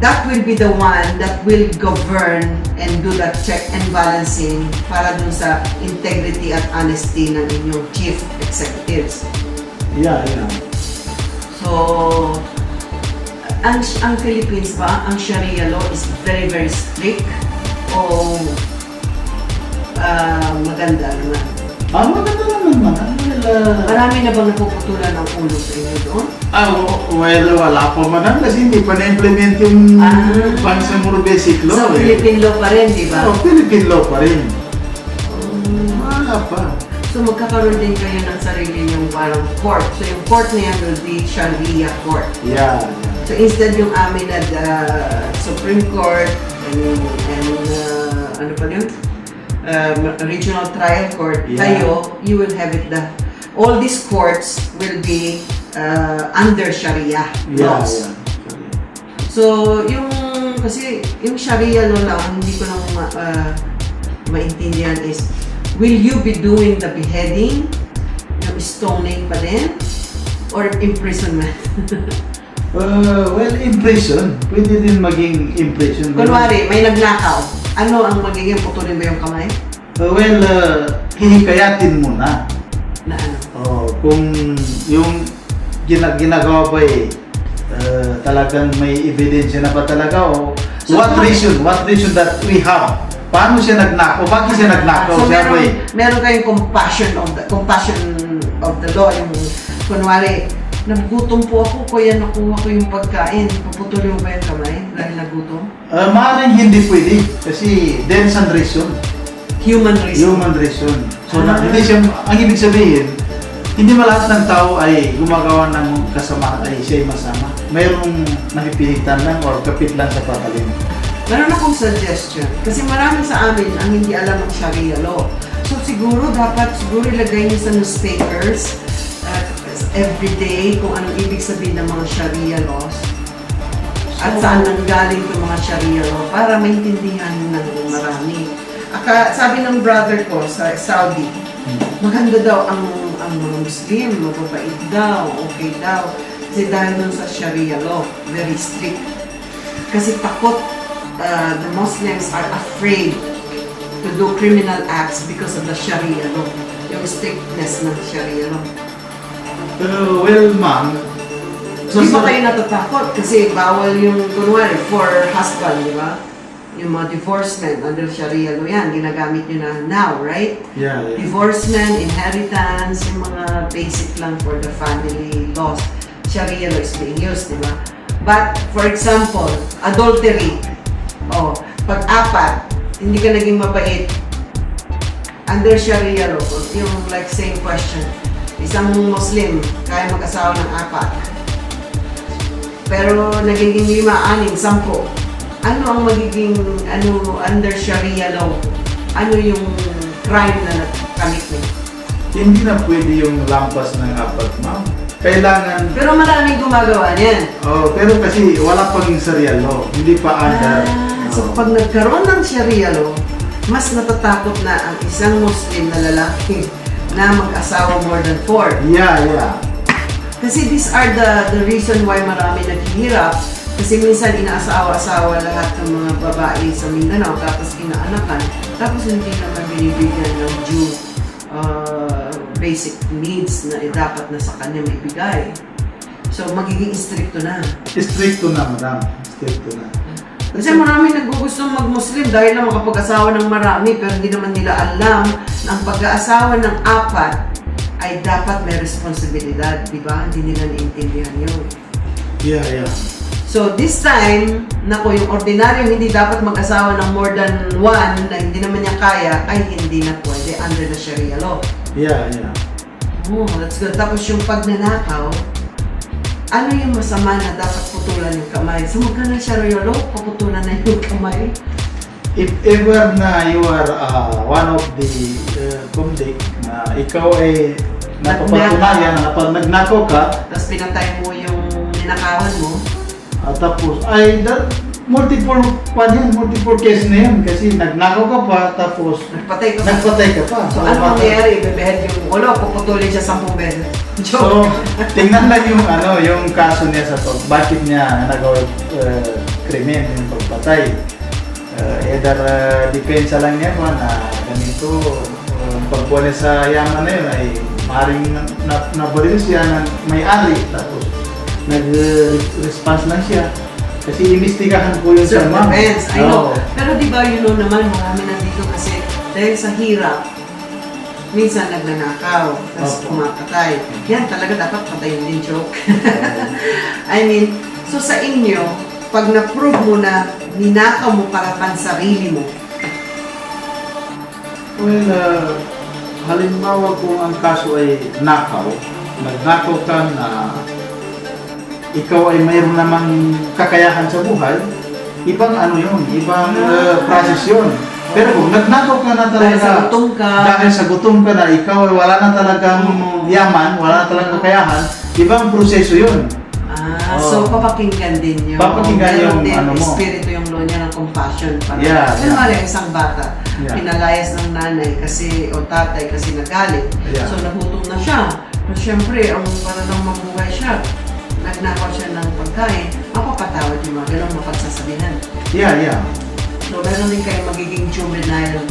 that will be the one that will govern and do that check and balancing para dun sa integrity at honesty ng inyong chief executives. Yeah. So, ang Philippines ba, ang Sharia law is very, very strict o maganda naman? Maganda naman, madam. Marami na bang napuputulan ng ulo sa inyo doon? Well, wala pa, madam, kasi hindi pa na-implement yung Bangsamoro basic law. So, Philippine law pa rin, di ba? Philippine law pa rin. Wala pa. So, magkakaroon din kayo ng sarili niyong parang court. So, yung court na yan will be Sharia court. Yeah. So, instead yung amin na Supreme Court and ano pa yun? Regional Trial Court, kayo, you will have it all these courts will be under Sharia laws. Yeah. So, kasi yung Sharia law lang, hindi ko lang maintindihan is, will you be doing the beheading, yung stoning pa din, or imprisonment? Well, imprison. Pwede din maging imprison. Kunwari, may nagnakaw. Ano ang magiging putulin ba yung kamay? Well, hihikayatin muna. Na ano? Kung yung ginagawa ba talagang may ebidensya na ba talaga So, what reason that we have? Paano siya nagnakaw? Bakit siya nagnakaw? So, meron kayong compassion of the law. Yung, kunwari, nagutom po ako, kaya nakuha ko yung pagkain. Paputulin mo ba yung kamay dahil nagutom? Maaaring hindi pwede kasi there is a reason. Human reason. So, hindi siya, ang ibig sabihin, hindi ba lahat ng tao ay gumagawa ng kasama ay siya ay masama? Mayroong nakipilitan lang or kapit lang sa patalim. Meron akong suggestion. Kasi marami sa amin ang hindi alam ng Sharia law. So siguro ilagay niyo sa newspapers everyday kung anong ibig sabihin ng mga Sharia laws at saan nanggaling itong mga Sharia law para maintindihan ng marami. Sabi ng brother ko sa Saudi, maganda daw ang mga Muslim, mababait daw, okay daw. Kasi dahil dun sa Sharia law, very strict. Kasi takot, the Muslims are afraid to do criminal acts because of the Sharia law. Yung strictness ng Sharia law. Well, ma'am, Di ba kayo natatakot? Kasi bawal yung, kunwari, for husband, di ba? Yung mga divorcement under Sharia law yan, ginagamit nyo na now, right? Yeah. Divorcement, inheritance, yung mga basic lang for the family laws. Sharia law is being used, di ba? But, for example, adultery. Oh, pag-apat, hindi ka naging mabait. Under Sharia law, yung like same question. Isang Muslim, kaya mag-asawa ng 4. Pero nagiging 5, 6, 10. Ano ang magiging, under Sharia law? Ano yung crime na nakamit mo? Hindi na pwede yung lampas ng 4, ma'am. Kailangan... Pero maraming gumagawa niyan. Oh, pero kasi wala pang Sharia law. Hindi pa under... So pag nagkaroon ng Sharia law, mas natatakot na ang isang Muslim na lalaki na mag-asawa more than 4. Yeah. Kasi these are the reason why marami naghihirap. Kasi minsan inaasawa-asawa lahat ng mga babae sa Mindanao, tapos inaanakan, tapos hindi naman binibigyan ng due basic needs na dapat na sa kanya may bigay. So magiging stricto na. Stricto na, madam. Stricto na. Kasi marami nagugustong mag-Muslim dahil lang makapag-asawa ng marami, pero hindi naman nila alam na ang pag-aasawa ng 4 ay dapat may responsibilidad, di ba? Hindi nila naiintindihan yun. Yeah. So this time, yung ordinaryo hindi dapat mag-asawa ng more than 1 na hindi naman niya kaya, ay hindi na pwede under the Sharia law. Yeah. Oh, that's good. Tapos yung pagnanakaw, ano yung masama na dapat putulan yung kamay? So magkano Sharia law, paputulan na yung kamay? If ever na you are one of the convict na ikaw ay napapatunayan na pag nagnakaw ka, tapos pinatay mo yung ninakawan mo, tapos ay multiple case na yun kasi nagnakaw ka pa tapos nagpatay ka pa. So ano mangyayari? Bebehed yung ulo, puputulin siya 10 beses. So, tingnan lang yung kaso niya sa to. Bakit niya nagawa krimen, yung pagpatay. Either depensa lang niya na ganito, pagbuwan niya sa yaman na yun ay maaaring nabaril siya ng may-ari. Tapos, nag-response lang siya. Kasi imbestigahan po yun sa ma'am. I know. Oh. Pero di ba naman, marami nandito kasi dahil sa hirap, minsan nagnanakaw, tapos pumapatay. Yan talaga dapat patayin din, joke. I mean, so sa inyo, pag na-prove mo na ninakaw mo para pansarili mo. Well, halimbawa kung ang kaso ay nagnakaw ka na ikaw ay mayroon namang kakayahan sa buhay, ibang ibang process yun. Pero kung nagnakaw ka na talaga, dahil sa gutom ka na, ikaw ay wala na talagang yaman, wala na talagang kakayahan, ibang proseso yun. So papakinggan din yun. Papakinggan yung espiritu yung law niya ng compassion. Yeah. Isang bata, pinalayas ng nanay kasi, o tatay kasi nagalit. So nagutom na siya. Pero syempre, para nang mabuhay siya, nagnakaw siya ng pagkain, mapapatawad yung mga ganong mapagsasabihan. Yeah. So, meron din kayo magiging juvenile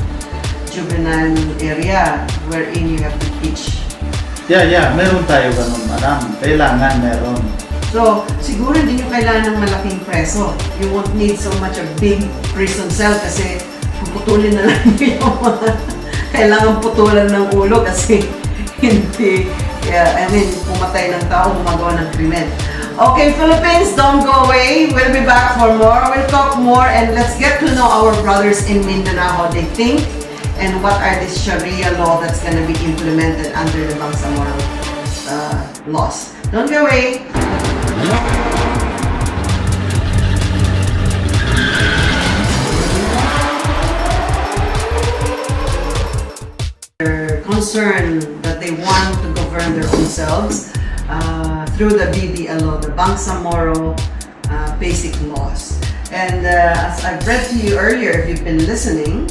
area wherein you have to teach. Yeah. Meron tayo ganun, madam. Kailangan meron. So, siguro hindi nyo kailangan ng malaking preso. You won't need so much a big prison cell kasi puputulin na lang nyo yung mga kailangan putulan ng ulo kasi hindi, pumatay ng tao, gumagawa ng krimen. Okay, Philippines, don't go away. We'll be back for more. We'll talk more and let's get to know our brothers in Mindanao, how they think and what are the Sharia law that's going to be implemented under the Bangsamoro laws. Don't go away. They're concerned that they want to govern their own selves through the BBL law, the Bangsamoro basic laws. And as I've read to you earlier, if you've been listening,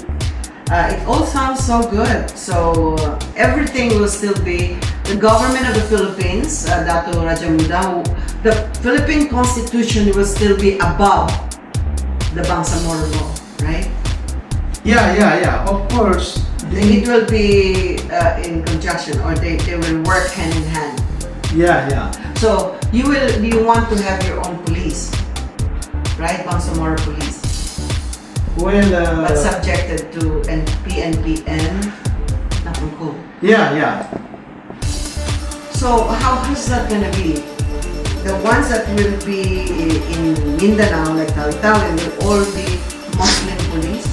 it all sounds so good. So everything will still be the government of the Philippines, Datu Rajahmuda, the Philippine Constitution will still be above the Bangsamoro law, right? Yeah. Of course. It will be in conjunction, or they will work hand in hand. Yeah. So you want to have your own police, right? Bangsamoro police. Well, but subjected to PNPN. Yeah. So how's that gonna be? the ones that will be in Mindanao, like Tawi-Tawi, will all be Muslim police,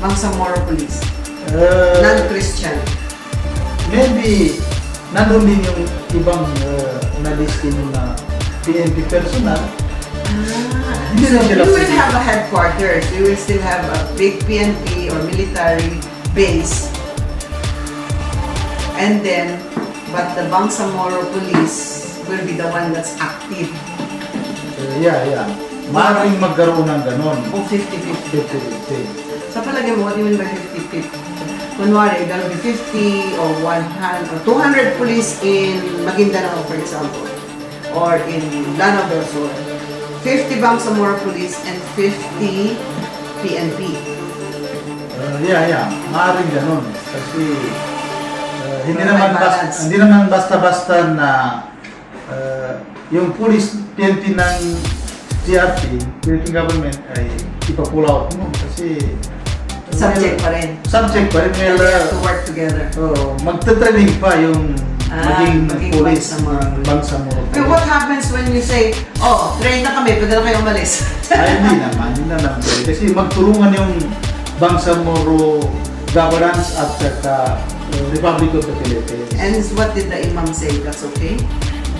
Bangsamoro police, non-Christian. Maybe nandun din yung ibang na-listing na PNP personnel. Hindi So na sila you will pwede. have a headquarters, you will still have a big PNP or military base, and then, but the Bangsamoro police will be the one that's active. Yeah. Maaaring magkaroon ng ganon. O 50-50. 50-50. Sa palagay mo, what do you mean by 50-50? Kunwari, there will be 50 or 100 or 200 police in Maguindanao, for example, or in Lanao del Sur. 50 Bangsamoro police and 50 PNP. Yeah. Maaaring ganon. Kasi hindi Para naman may balance. hindi naman basta-basta na yung police PNP ng GRP, Philippine government ay ipa-pull out mo kasi Subject pa rin. Subject pa rin. And they have to work together. Magta-training pa yung maging police Bangsamoro. ng Bangsamoro. But what happens when you say, oh, train na kami, pwede na kayo umalis? Ay, hindi naman. Kasi magtulungan yung Bangsamoro governance at saka Republic of the Philippines. And what did the imam say? That's okay?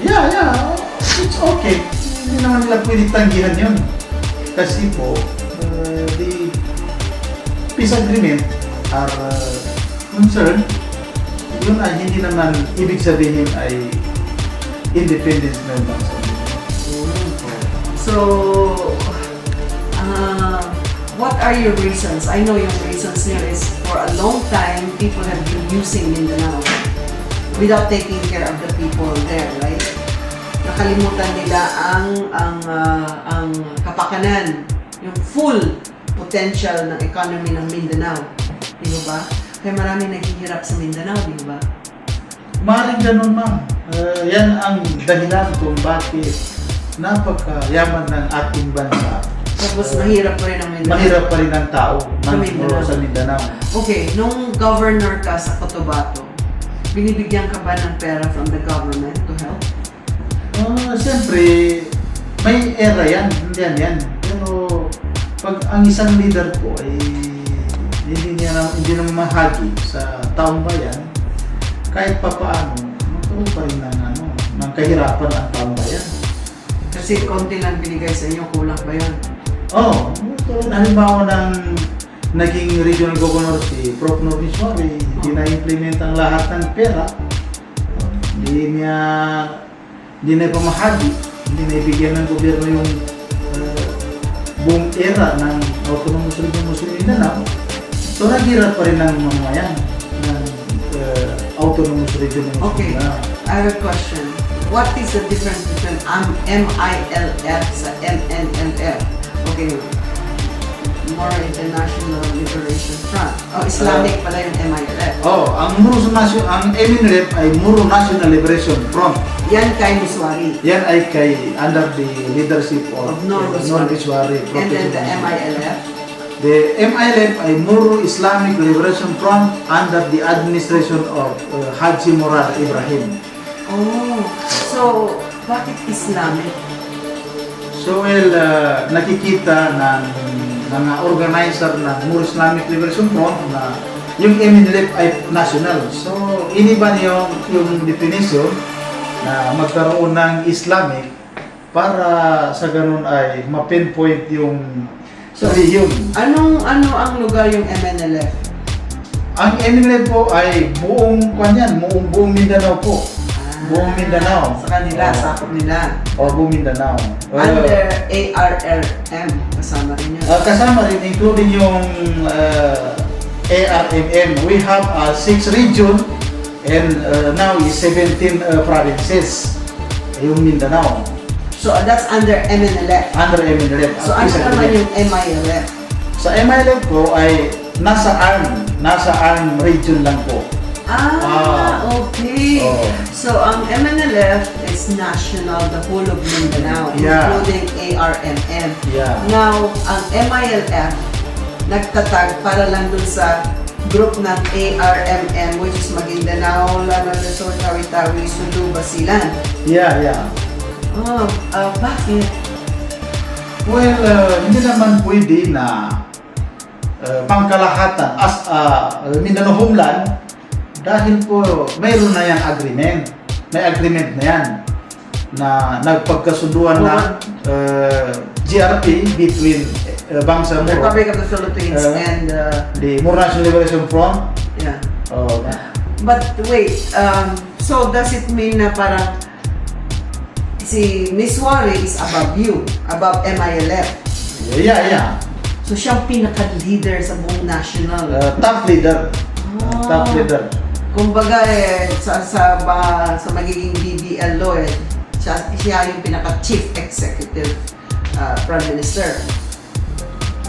Yeah. It's okay. Hindi naman nila pwede tanggihan yun. Kasi po, the peace agreement are concerned, yun ay hindi naman ibig sabihin ay independence ng bansa. So, what are your reasons? I know your reasons here is for a long time, people have been using Mindanao without taking care of the people there, right? Nakalimutan nila ang kapakanan, yung full potential ng economy ng Mindanao. Di ba? Kaya marami naghihirap sa Mindanao, di ba? Maaaring ganun, ma'am. Yan ang dahilan kung bakit napakayaman ng ating bansa. Tapos mahirap pa rin ang Mindanao. Mahirap pa rin ang tao sa Mindanao. Okay, nung governor ka sa Cotabato, binibigyan ka ba ng pera from the government to help? Siyempre, may era yan. Yan. Pero pag ang isang leader po ay hindi naman mahagi sa taong bayan, kahit pa paano, magkaroon pa rin ng kahirapan ang taong bayan. Kasi konti lang binigay sa inyo, kulang ba yun? Halimbawa ng naging regional governor si Prof. Norbiswari, hindi na-implement ang lahat ng pera, hindi na pamahagi, hindi na ibigyan ng gobyerno yung buong era ng Autonomous Region Muslim Mindanao. So naghirap pa rin ng mamayan ng Autonomous Region Muslim Okay, Mindanao. I have a question. What is the difference between MILF sa MNLF? Okay, more International Liberation Front. Islamic pala yung MILF. Ang MNLF ay Moro National Liberation Front. Yan kay Miswari. Yan ay under the leadership of Norbiswari. Norbiswari. And then the MILF? The MILF ay Moro Islamic Liberation Front under the administration of Haji Morar Ibrahim. So bakit Islamic? So nakikita ng mga organizer ng Moro Islamic Liberation Front na yung MNLF ay national. So iniba niyo yung definition na magkaroon ng Islamic para sa ganun ay ma-pinpoint yung religion. Ano ang lugar yung MNLF? Ang MNLF po ay buong Mindanao po. Buong Mindanao. Sa kanila, sakop nila. Buong Mindanao. Under ARRM, kasama rin yun. Kasama rin, including yung ARMM. We have 6 region and now is 17 provinces. Yung Mindanao. So that's under MNLF. Under MNLF. So ano naman yung MILF? Sa MILF po ay nasa ARM region lang po. Okay. So ang MNLF is national, the whole of Mindanao, including ARMM. Now, ang MILF nagtatag para lang dun sa group ng ARMM, which is Maguindanao, Lanao del Sur, Tawi-Tawi, Sulu, Basilan. Oh, bakit? Well, hindi naman pwede na pangkalahatan as a Mindanao homeland dahil po mayroon na yan agreement. May agreement na yan na nagpagkasunduan na GRP between Bangsamoro, Republic of the Philippines and the More National Liberation Front. yeah. Oh, But wait, so does it mean na parang si Miss Wari is above you, above MILF? yeah. So siyang pinaka-leader sa buong national. Top leader. Top leader. Kumbaga sa magiging BBL law siya yung pinaka-chief executive prime minister.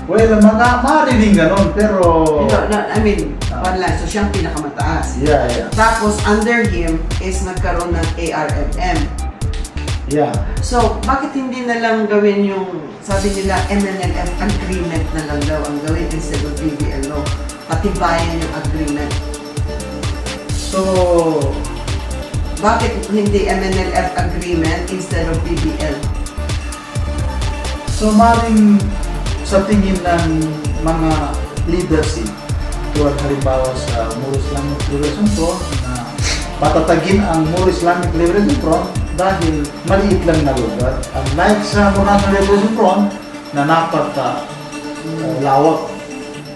Well, maaari din ganun, pero... I mean, so siyang pinakamataas. Yeah. Tapos, under him is nagkaroon ng ARMM. Yeah. So, bakit hindi na lang gawin yung, sabi nila, MNLF agreement na lang daw ang gawin instead of BBL law? Patibayan yung agreement. So, bakit hindi MNLF agreement instead of BBL? so maring sa tingin ng mga leadership, tulad halimbawa sa More Islamic Liberation Front na patatagin ang More Islamic Liberation Front dahil maliit lang na lugar. Unlike sa More National Liberation Front na lawak.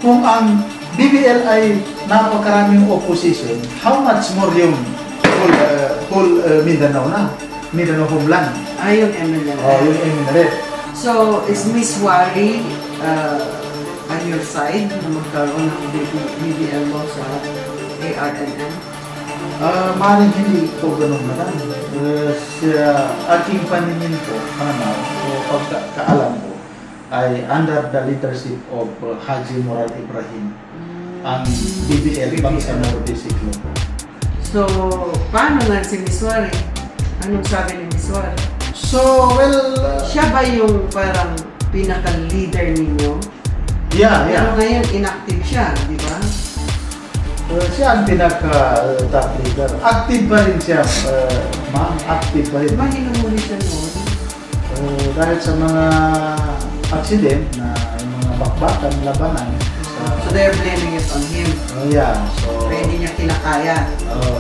Kung ang BBL ay napakaraming opposition, how much more yung whole Mindanao na? Mindanao homeland. Yung MNLF. Yung MNLF. So, is Miss Wari on your side na magkaroon ng BBL law sa ARMM? Maaaring hindi ko ganun na lang. Sa aking paningin ko, o pagkaalam ko, ay under the leadership of Haji Moral Ibrahim, ang BBL Bangsamoro Basic Law. So, paano na si Miss Wari? Anong sabi ni Miss Wari? So, well... siya ba yung parang pinaka-leader ninyo? Yeah. Pero ngayon, inactive siya, di ba? Siya ang pinaka-top leader. Active pa rin siya, ma'am. Active pa rin. Di ba hinumuli siya noon? Dahil sa mga accident na yung mga bakbakan, labanan. So they're blaming it on him. Yeah. So, Hindi niya kinakaya.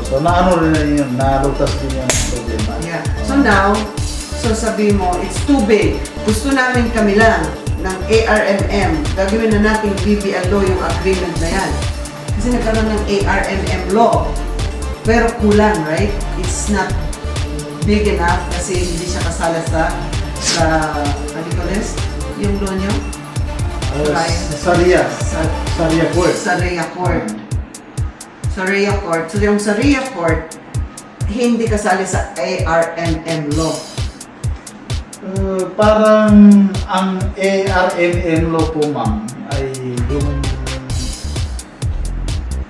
so naano rin yun, nalutas din yung problema. Yeah. So now, sabi mo, it's too big. Gusto namin kami lang ng ARMM. Gagawin na natin BBL law yung agreement na yan. Kasi nagkaroon ng ARMM law. Pero kulang, right? It's not big enough kasi hindi siya kasala sa what do you call this? Yung law niyo? Sharia Court. Sharia Court. Sharia Court. So yung Sharia Court, hindi kasali sa ARMM law. Parang ang ARMM law po, ma'am, ay yung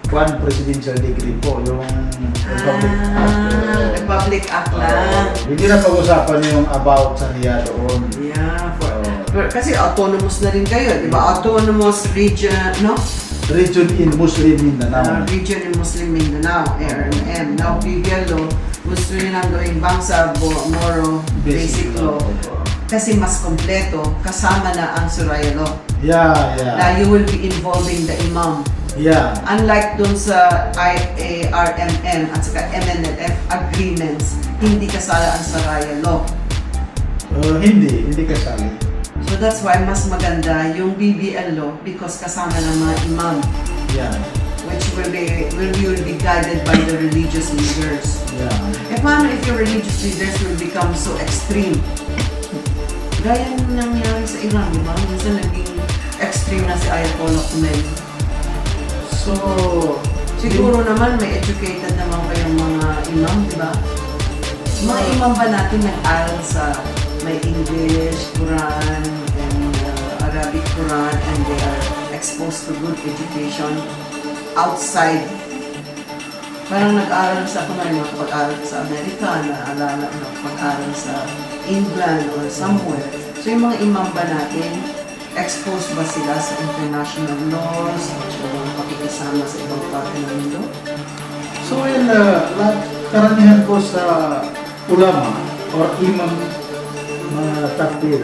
one presidential decree po, yung Republic Act lang. Hindi na pag-usapan yung about Sharia doon. Yeah. Kasi autonomous na rin kayo, di ba? Autonomous region, no? Region in Muslim Mindanao. Region in Muslim Mindanao, ARMM. Now, BBL law, gusto nyo nang gawing Bangsamoro Basic Law. Kasi mas kompleto, kasama na ang Sharia law. Yeah. Na you will be involving the imam. Yeah. Unlike dun sa ARMM at saka MNLF agreements, hindi kasala ang Sharia law. Hindi kasali. So that's why mas maganda yung BBL law because kasama ng mga imam. Yeah. Which will be guided by the religious leaders. Yeah. Paano if your religious leaders will become so extreme? Gaya nung nangyari sa Iran, di ba? Minsan naging extreme na si Ayatollah Khomeini. So, siguro naman may educated naman kayong mga imam, di ba? Mga imam ba natin nag-aral sa may English, Quran, and Arabic Quran, and they are exposed to good education outside. Parang nag-aral sa pag-aral sa Amerika, naalala pag-aral sa England or somewhere. So yung mga imam ba natin, exposed ba sila sa international laws o pakikisama sa ibang parte ng mundo? So, karamihan po sa ulama or imam mga top tier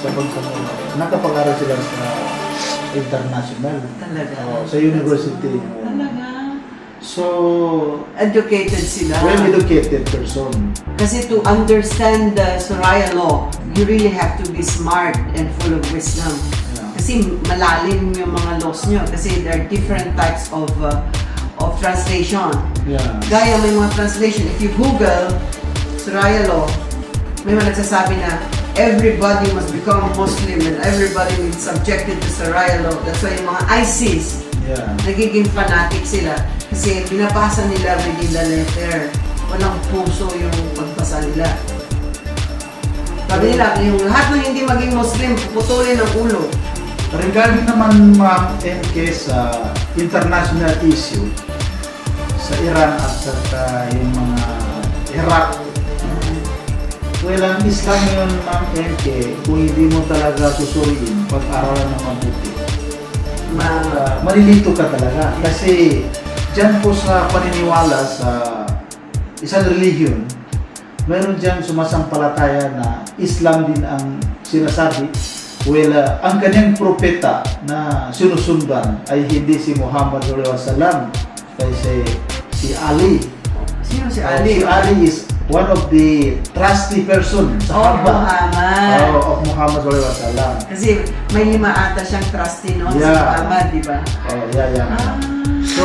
sa Bangsamoro. Nakapag-aral sila sa international. Talaga. Sa university. Talaga. So, Educated sila. well-educated person. Kasi to understand the Sharia law, you really have to be smart and full of wisdom. Yeah. Kasi malalim yung mga laws nyo. Kasi there are different types of translation. Yeah. Gaya may mga translation. If you Google Sharia law, may mga nagsasabi na everybody must become Muslim and everybody is subjected to Sharia law. That's why yung mga ISIS, nagiging fanatic sila. Kasi binabasa nila within the letter. Walang puso yung pagbasa nila. Sabi nila, yung lahat ng hindi maging Muslim, puputulin ang ulo. Regarding naman Ma'am MK sa international issue sa Iran at saka yung mga Iraq. Well, ang Islam yun, Ma'am MK, kung hindi mo talaga susuriin, pag-aralan ng mabuti, malilito ka talaga. Kasi dyan po sa paniniwala sa isang religion, mayroon dyan sumasampalataya na Islam din ang sinasabi. Well, ang kanyang propeta na sinusundan ay hindi si Muhammad SAW, kasi si Ali. Sino si Ali? Si Ali is one of the trusty person sa Muhammad. Of Muhammad SAW. Kasi may 5 ata siyang trustee noon si Muhammad, di ba? So,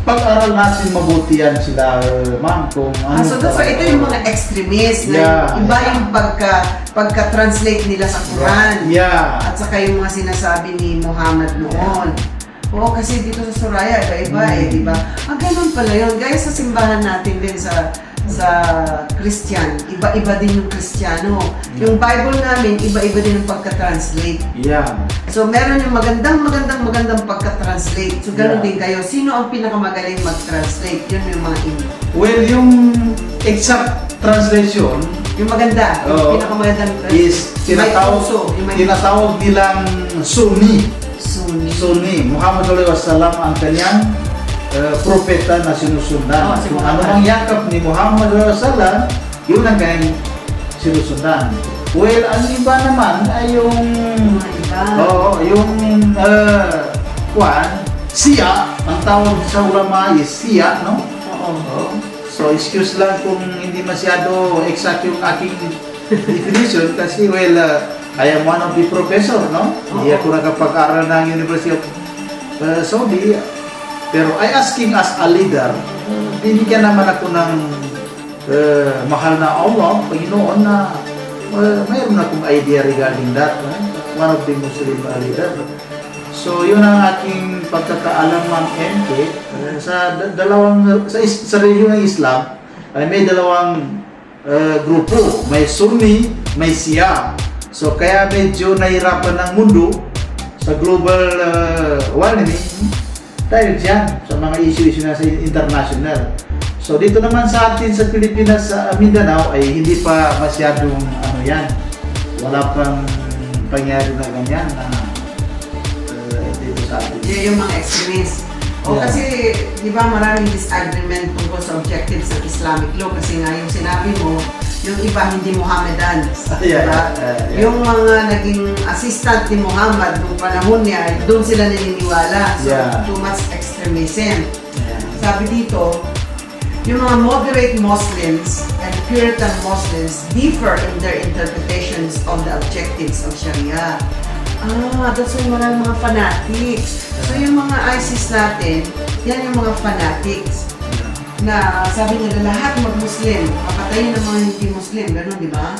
pag-aral natin mabuti yan sila, ma'am, kung ano. So that's why ito yung mga extremist na iba yung pagka-translate nila sa Quran. At saka yung mga sinasabi ni Muhammad noon. Oo, kasi dito sa Suraya, iba-iba di ba? Ganun pala yun. Gaya sa simbahan natin din sa Christian, iba-iba din yung Kristiyano. Yung Bible namin, iba-iba din yung pagka-translate. So meron yung magandang pagka-translate. So gano'n din kayo. Sino ang pinakamagaling mag-translate? Yun yung mga Well, yung exact translation, yung maganda, yung pinakamagandang is tinatawag nilang Sunni. Muhammad SAW ang kanyang propeta na sinusundan. Kung ano ang yakap ni Muhammad SAW, yun ang kanyang sinusundan. Well, ang iba naman ay yung Siya, ang tawag sa ulama is Siya, no? So, excuse lang kung hindi masyado exact yung aking definition kasi, well, I am one of the professor, no? Hindi ako nakapag-aral ng University of Saudi. Pero I asking as a leader, binigyan naman ako ng mahal na Allah, Panginoon, na mayroon akong idea regarding that. One of the Muslim leader. So, yun ang aking pagkakaalam, Ma'am MK. Sa relihiyon ng Islam, ay may dalawang grupo. May Sunni, may Shia. So, kaya medyo nahirapan ng mundo sa global warming dahil dyan sa mga issue na sa international. So, dito naman sa atin sa Pilipinas, sa Mindanao, ay hindi pa masyadong yan. Wala pang pangyari na ganyan na dito sa atin. Yung mga extremists. Kasi, di ba maraming disagreement tungkol sa objectives ng Islamic law kasi nga yung sinabi mo, yung iba hindi Mohammedans. Diba? Yung mga naging assistant ni Muhammad nung panahon niya, doon sila naniniwala. So, too much extremism. Sabi dito, yung mga moderate Muslims and Puritan Muslims differ in their interpretations of the objectives of Sharia. That's why maraming mga fanatics. So yung mga ISIS natin, yan yung mga fanatics. Na sabi nila lahat mag-Muslim, papatayin ng mga hindi Muslim, gano'n, di ba?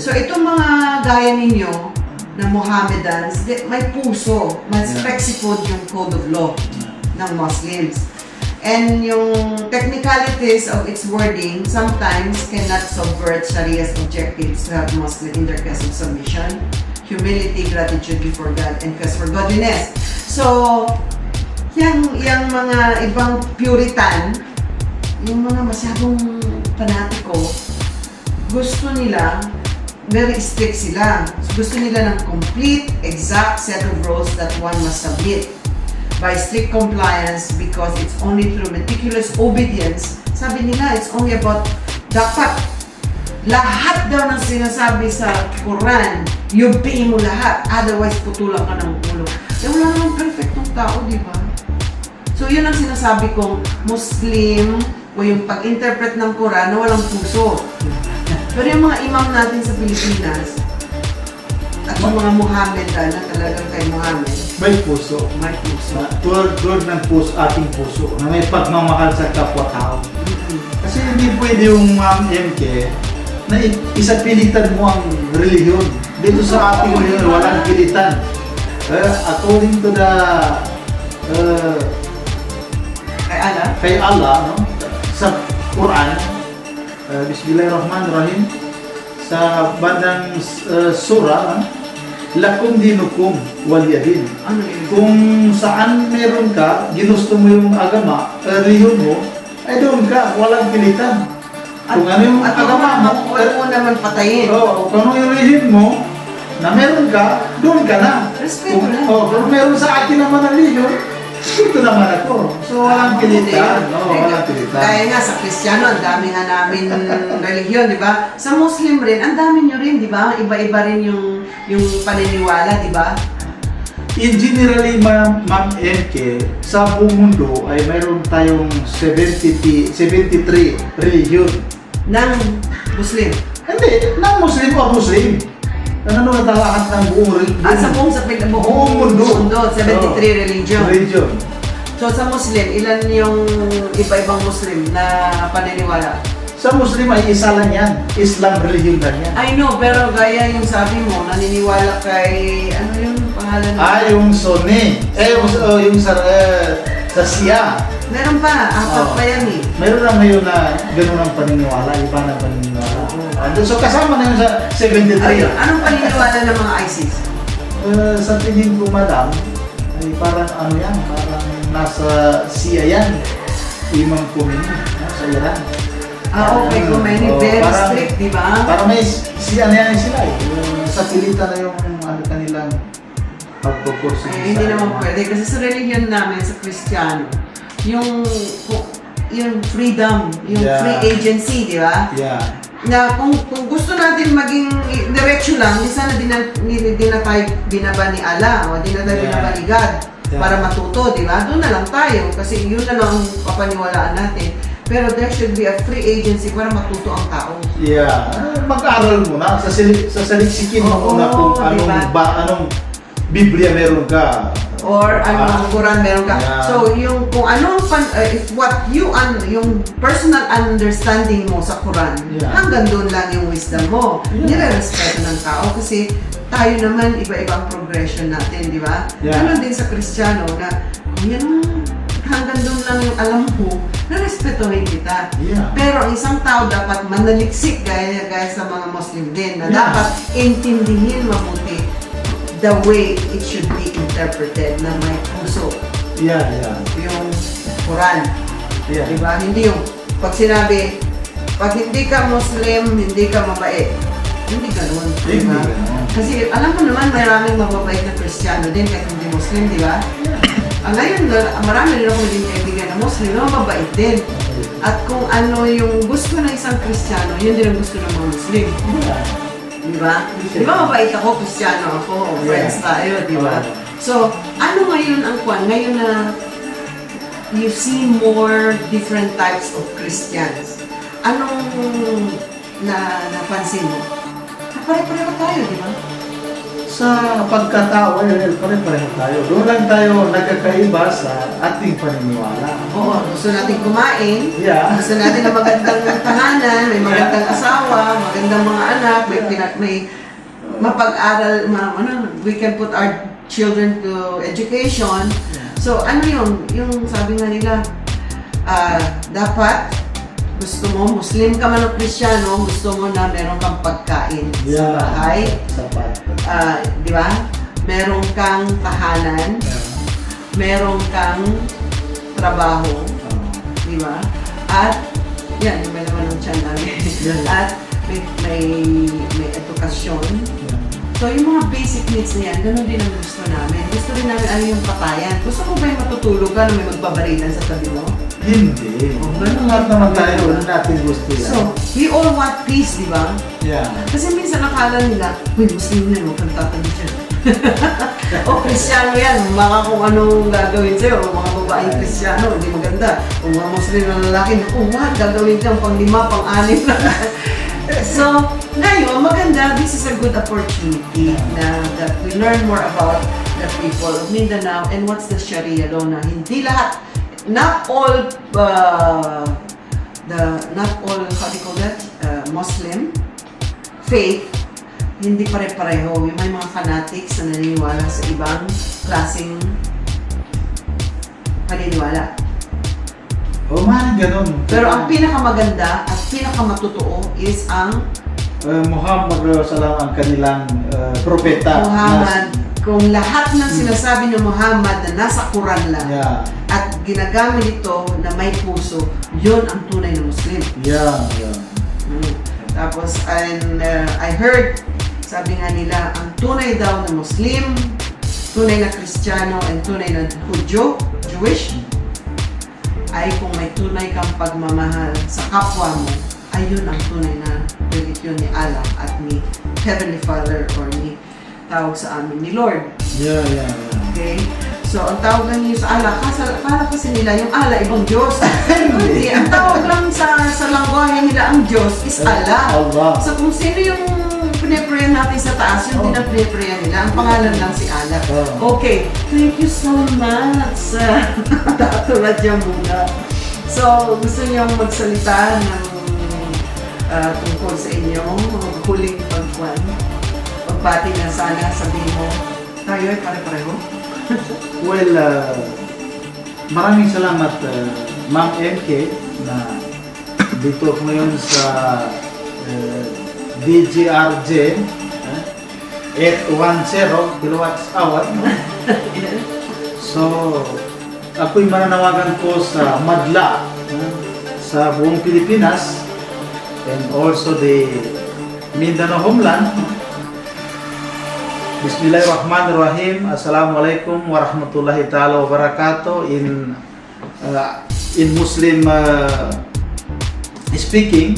So itong mga gaya ninyo na Mohammedans, may puso, mas flexible yung code of law ng Muslims. And yung technicalities of its wording sometimes cannot subvert Sharia's objectives to have Muslim in their case of submission, humility, gratitude before God, and quest for godliness. So, yung mga ibang Puritan, yung mga masyadong fanatiko, gusto nila, very strict sila. Gusto nila ng complete, exact set of rules that one must submit by strict compliance because it's only through meticulous obedience. Sabi nila, it's only about dapat lahat daw ng sinasabi sa Quran, yubiin mo lahat, otherwise putulan ka ng ulo. Eh, wala namang perfectong tao, di ba? So, yun ang sinasabi kong Muslim o yung pag-interpret ng Quran na walang puso. Pero yung mga imam natin sa Pilipinas at yung mga Muhammad na talagang kay Muhammad, may puso. may puso. Tulad ng puso, ating puso, na may pagmamahal sa kapwa-tao. Kasi hindi pwede yung MK na isapilitan mo ang reliyon. Dito sa ating reliyon, walang pilitan. According to the kay Allah, no? Sa Quran, Bismillahirrahmanirrahim, sa bandang surah, lakum dinukum waliyadin. Ano yun? Kung saan meron ka, ginusto mo yung agama, reliyon mo, ay doon ka, walang pilitan. Kung ano yung agama mo, huwag mo naman patayin. kung ano yung reliyon mo, na meron ka, doon ka na. Respeto lang. Kung meron sa akin naman ang reliyon, ito naman ako. So, walang pilitan. Walang pilitan. Kaya nga, sa Kristiyano, ang dami nga namin relihiyon, di ba? Sa Muslim rin, ang dami nyo rin, di ba? Iba-iba rin yung paniniwala, di ba? In generally, Ma'am MK, sa buong mundo ay mayroon tayong 73 religion. Ng Muslim. Hindi, ng Muslim o Muslim. Ano natalakan ng buong religion? Sa buong buong mundo. 73 religion. Religion. So sa Muslim, ilan yung iba-ibang Muslim na paniniwala? Sa Muslim ay isa lang yan. Islam religion lang yan. I know, pero gaya yung sabi mo, naniniwala kay, ano yung pangalan mo? Yung Sunni. Yung sa Shia. Meron pa, apat pa yan eh. Meron na ngayon na gano'n ang paniniwala, iba na paniniwala. So kasama na yun sa 73. Ayun, anong paniniwala ng mga ISIS? Sa tingin ko, madam, ay parang ano yan, parang nasa Shia yan. Imam Khomeini, sa Iran. Okay, Khomeini, very parang- strict, di ba? Parang may Shia na yan sila eh. Yung satellita na yung ano kanilang pagpupursige. Hindi naman pwede. Kasi sa religion namin, sa Kristiyano, yung freedom, yung Yeah. free agency, di ba? Yeah. Na kung gusto natin maging diretso lang, di sana di na tayo binaba ni Allah o di na tayo Yeah. binaba ni God Yeah. para matuto, di ba? Doon na lang tayo kasi yun na lang ang papaniwalaan natin. Pero there should be a free agency para matuto ang tao. Yeah. Mag-aaral muna. Saliksikin mo Oo, muna kung diba? anong Biblia meron ka. Or anong Quran meron ka. Yeah. So, yung kung anong if what you yung personal understanding mo sa Quran, Yeah. hanggang doon lang yung wisdom mo. Yeah. Nire-respeto ng tao kasi tayo naman iba-ibang progression natin, di ba? Yeah. Ano din sa Kristiyano na yan hanggang doon lang yung alam mo, na-respetuhin kita. Yeah. Pero ang isang tao dapat manaliksik gaya sa mga Muslim din na Yeah. dapat intindihin mabuti the way it should be interpreted na may puso. Yeah, yeah. Yung Quran. Yeah. Diba? Hindi yung pag sinabi, pag hindi ka Muslim, hindi ka mabait. Hindi ganun. Hindi Diba? ganun. Kasi alam mo naman, maraming mababait na Kristiyano din kahit hindi Muslim, di ba? Ngayon, marami rin ako naging kaibigan na Muslim na mababait din. At kung ano yung gusto ng isang Kristiyano, yun din ang gusto ng mga Muslim. Yeah. Di ba? Di ba mabait ako, Kristiyano ako, friends tayo, di ba? So, ano ngayon ang kwan? Ngayon na you see more different types of Christians. Anong napansin mo? Pare-pareho tayo, di ba? Sa pagkatao, pare-pareho tayo. Doon lang tayo nagkakaiba sa ating paniniwala. Oo, gusto natin kumain. Yeah. Gusto natin na magandang tahanan, may magandang asawa, magandang mga anak, may mapag-aral, we can put our children to education. So, ano yung sabi nga nila, dapat gusto mo, Muslim ka man o Kristiyano, gusto mo na meron kang pagkain sa bahay. Sapat. Di ba? Meron kang tahanan, meron kang trabaho, di ba? At, yan, yung may naman ng tiyan namin. At may edukasyon. So, yung mga basic needs na yan, ganun din ang gusto namin. Gusto rin namin ano yung patayan. Gusto mo ba yung matutulog ka na may magbabarilan sa tabi mo? Hindi. Oh, Ganun lahat naman tayo. Wala natin gusto yan. So, we all want peace, di ba? Yeah. Kasi minsan nakala nila, uy, Muslim yan, huwag kang tatabi dyan. O Kristiyano yan, mga kung anong gagawin sa'yo, o mga babaeng Kristiyano, hindi maganda. O mga Muslim na lalaki, naku, wag, gagawin dyan, pang-5, pang-6 na. So, ngayon, maganda, this is a good opportunity na that we learn more about the people of Mindanao and what's the Sharia law na hindi lahat, not all, how do you call that, Muslim faith, hindi pare-pareho. Yung may mga fanatics na naniniwala sa ibang klaseng paniniwala. O, maaaring ganun. Pero ang pinakamaganda at pinakamatutuo is ang Muhammad Rasulullah ang kanilang propeta. Muhammad. Kung lahat ng sinasabi ng Muhammad na nasa Quran lang at ginagamit ito na may puso, yun ang tunay na Muslim. Yeah. Tapos, I heard, sabi nga nila, ang tunay daw na Muslim, tunay na Kristiyano, and tunay na Hudyo, Jewish, ay kung may tunay kang pagmamahal sa kapwa mo, ayun ang tunay na religion ni Allah at ni Heavenly Father or ni tawag sa amin ni Lord. Yeah. Okay? So, ang tawag lang niyo sa Allah, akala kasi nila yung Allah, ibang Diyos. Hindi. Ang tawag lang sa langwahe nila, ang Diyos is Allah. So, kung sino yung piniprayan natin sa taas, yung din ang piniprayan nila, ang pangalan lang si Allah. Okay. Thank you so much, Datu Rajahmuda. So, gusto niyong magsalita ng tungkol sa inyong huling pagbati na sana sabihin mo, tayo ay pare-pareho. Well, maraming salamat Ma'am MK na dito ako ngayon sa DGRJ 810 kilowatts hour. So, ako'y mananawagan po sa madla sa buong Pilipinas and also the Mindanao homeland. Bismillahirrahmanirrahim. Assalamualaikum warahmatullahi taala wabarakatuh. In Muslim speaking,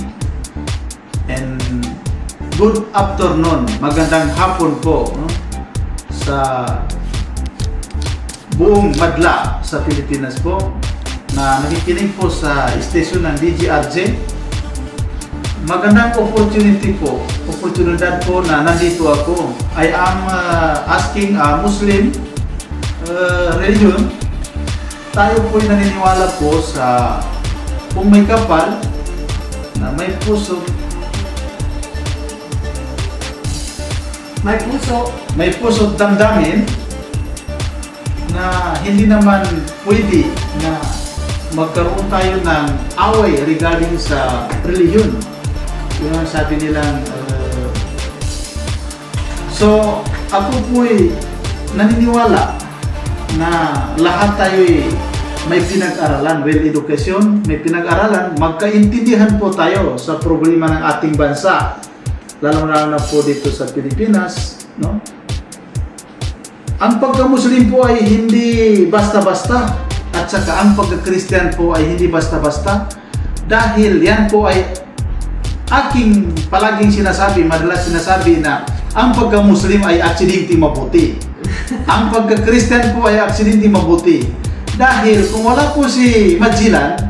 and good afternoon, magandang hapon po sa buong madla sa Pilipinas po na nakikinig po sa station ng DGRJ. Magandang oportunidad po na nandito ako. I am asking a Muslim religion. Tayo po'y naniniwala po sa kung may kapal na may puso, may puso damdamin na hindi naman pwede na magkaroon tayo ng away regarding sa religion. Yun ang sabi nilang so ako po'y naniniwala na lahat tayo'y may pinag-aralan, well education, may pinag-aralan, magkaintindihan po tayo sa problema ng ating bansa, lalo na po dito sa Pilipinas, no? Ang pagka-Muslim po ay hindi basta-basta, at saka ang pagka-Christian po ay hindi basta-basta, dahil yan po ay aking palaging sinasabi, madalas sinasabi na ang pagka-Muslim ay aksidente mabuti. Ang pagka-Christian po ay aksidente mabuti. Dahil kung wala po si Magellan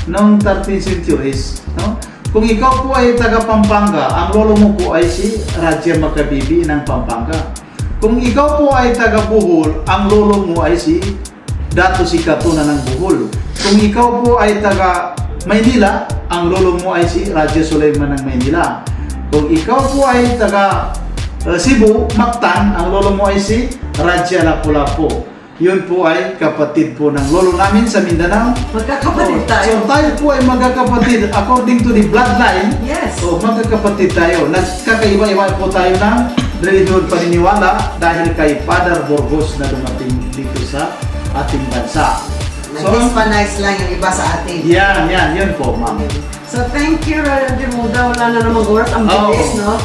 noong 13th centuries, no? Kung ikaw po ay taga Pampanga, ang lolo mo po ay si Raja Makabibi ng Pampanga. Kung ikaw po ay taga Bohol, ang lolo mo ay si Datu Sikatuna ng Bohol. Kung ikaw po ay taga Maynila, ang lolo mo ay si Raja Sulaiman ng Maynila. Kung ikaw po ay taga Cebu, Mactan, ang lolo mo ay si Raja Lapu-Lapu. Yun po ay kapatid po ng lolo namin sa Mindanao. Magkakapatid tayo. So tayo po ay magkakapatid according to the bloodline. Yes. So magkakapatid tayo. Nagkakaiba-iba po tayo ng religion paniniwala dahil kay Father Burgos na dumating dito sa ating bansa. So, Hispanize lang yung iba sa atin. yun po, ma'am. So thank you, Rajahmuda. Wala na namang oras. Ang bilis, no?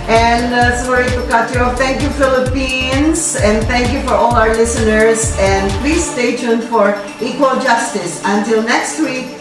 And sorry to cut you off. Thank you, Philippines. And thank you for all our listeners. And please stay tuned for Equal Justice. Until next week,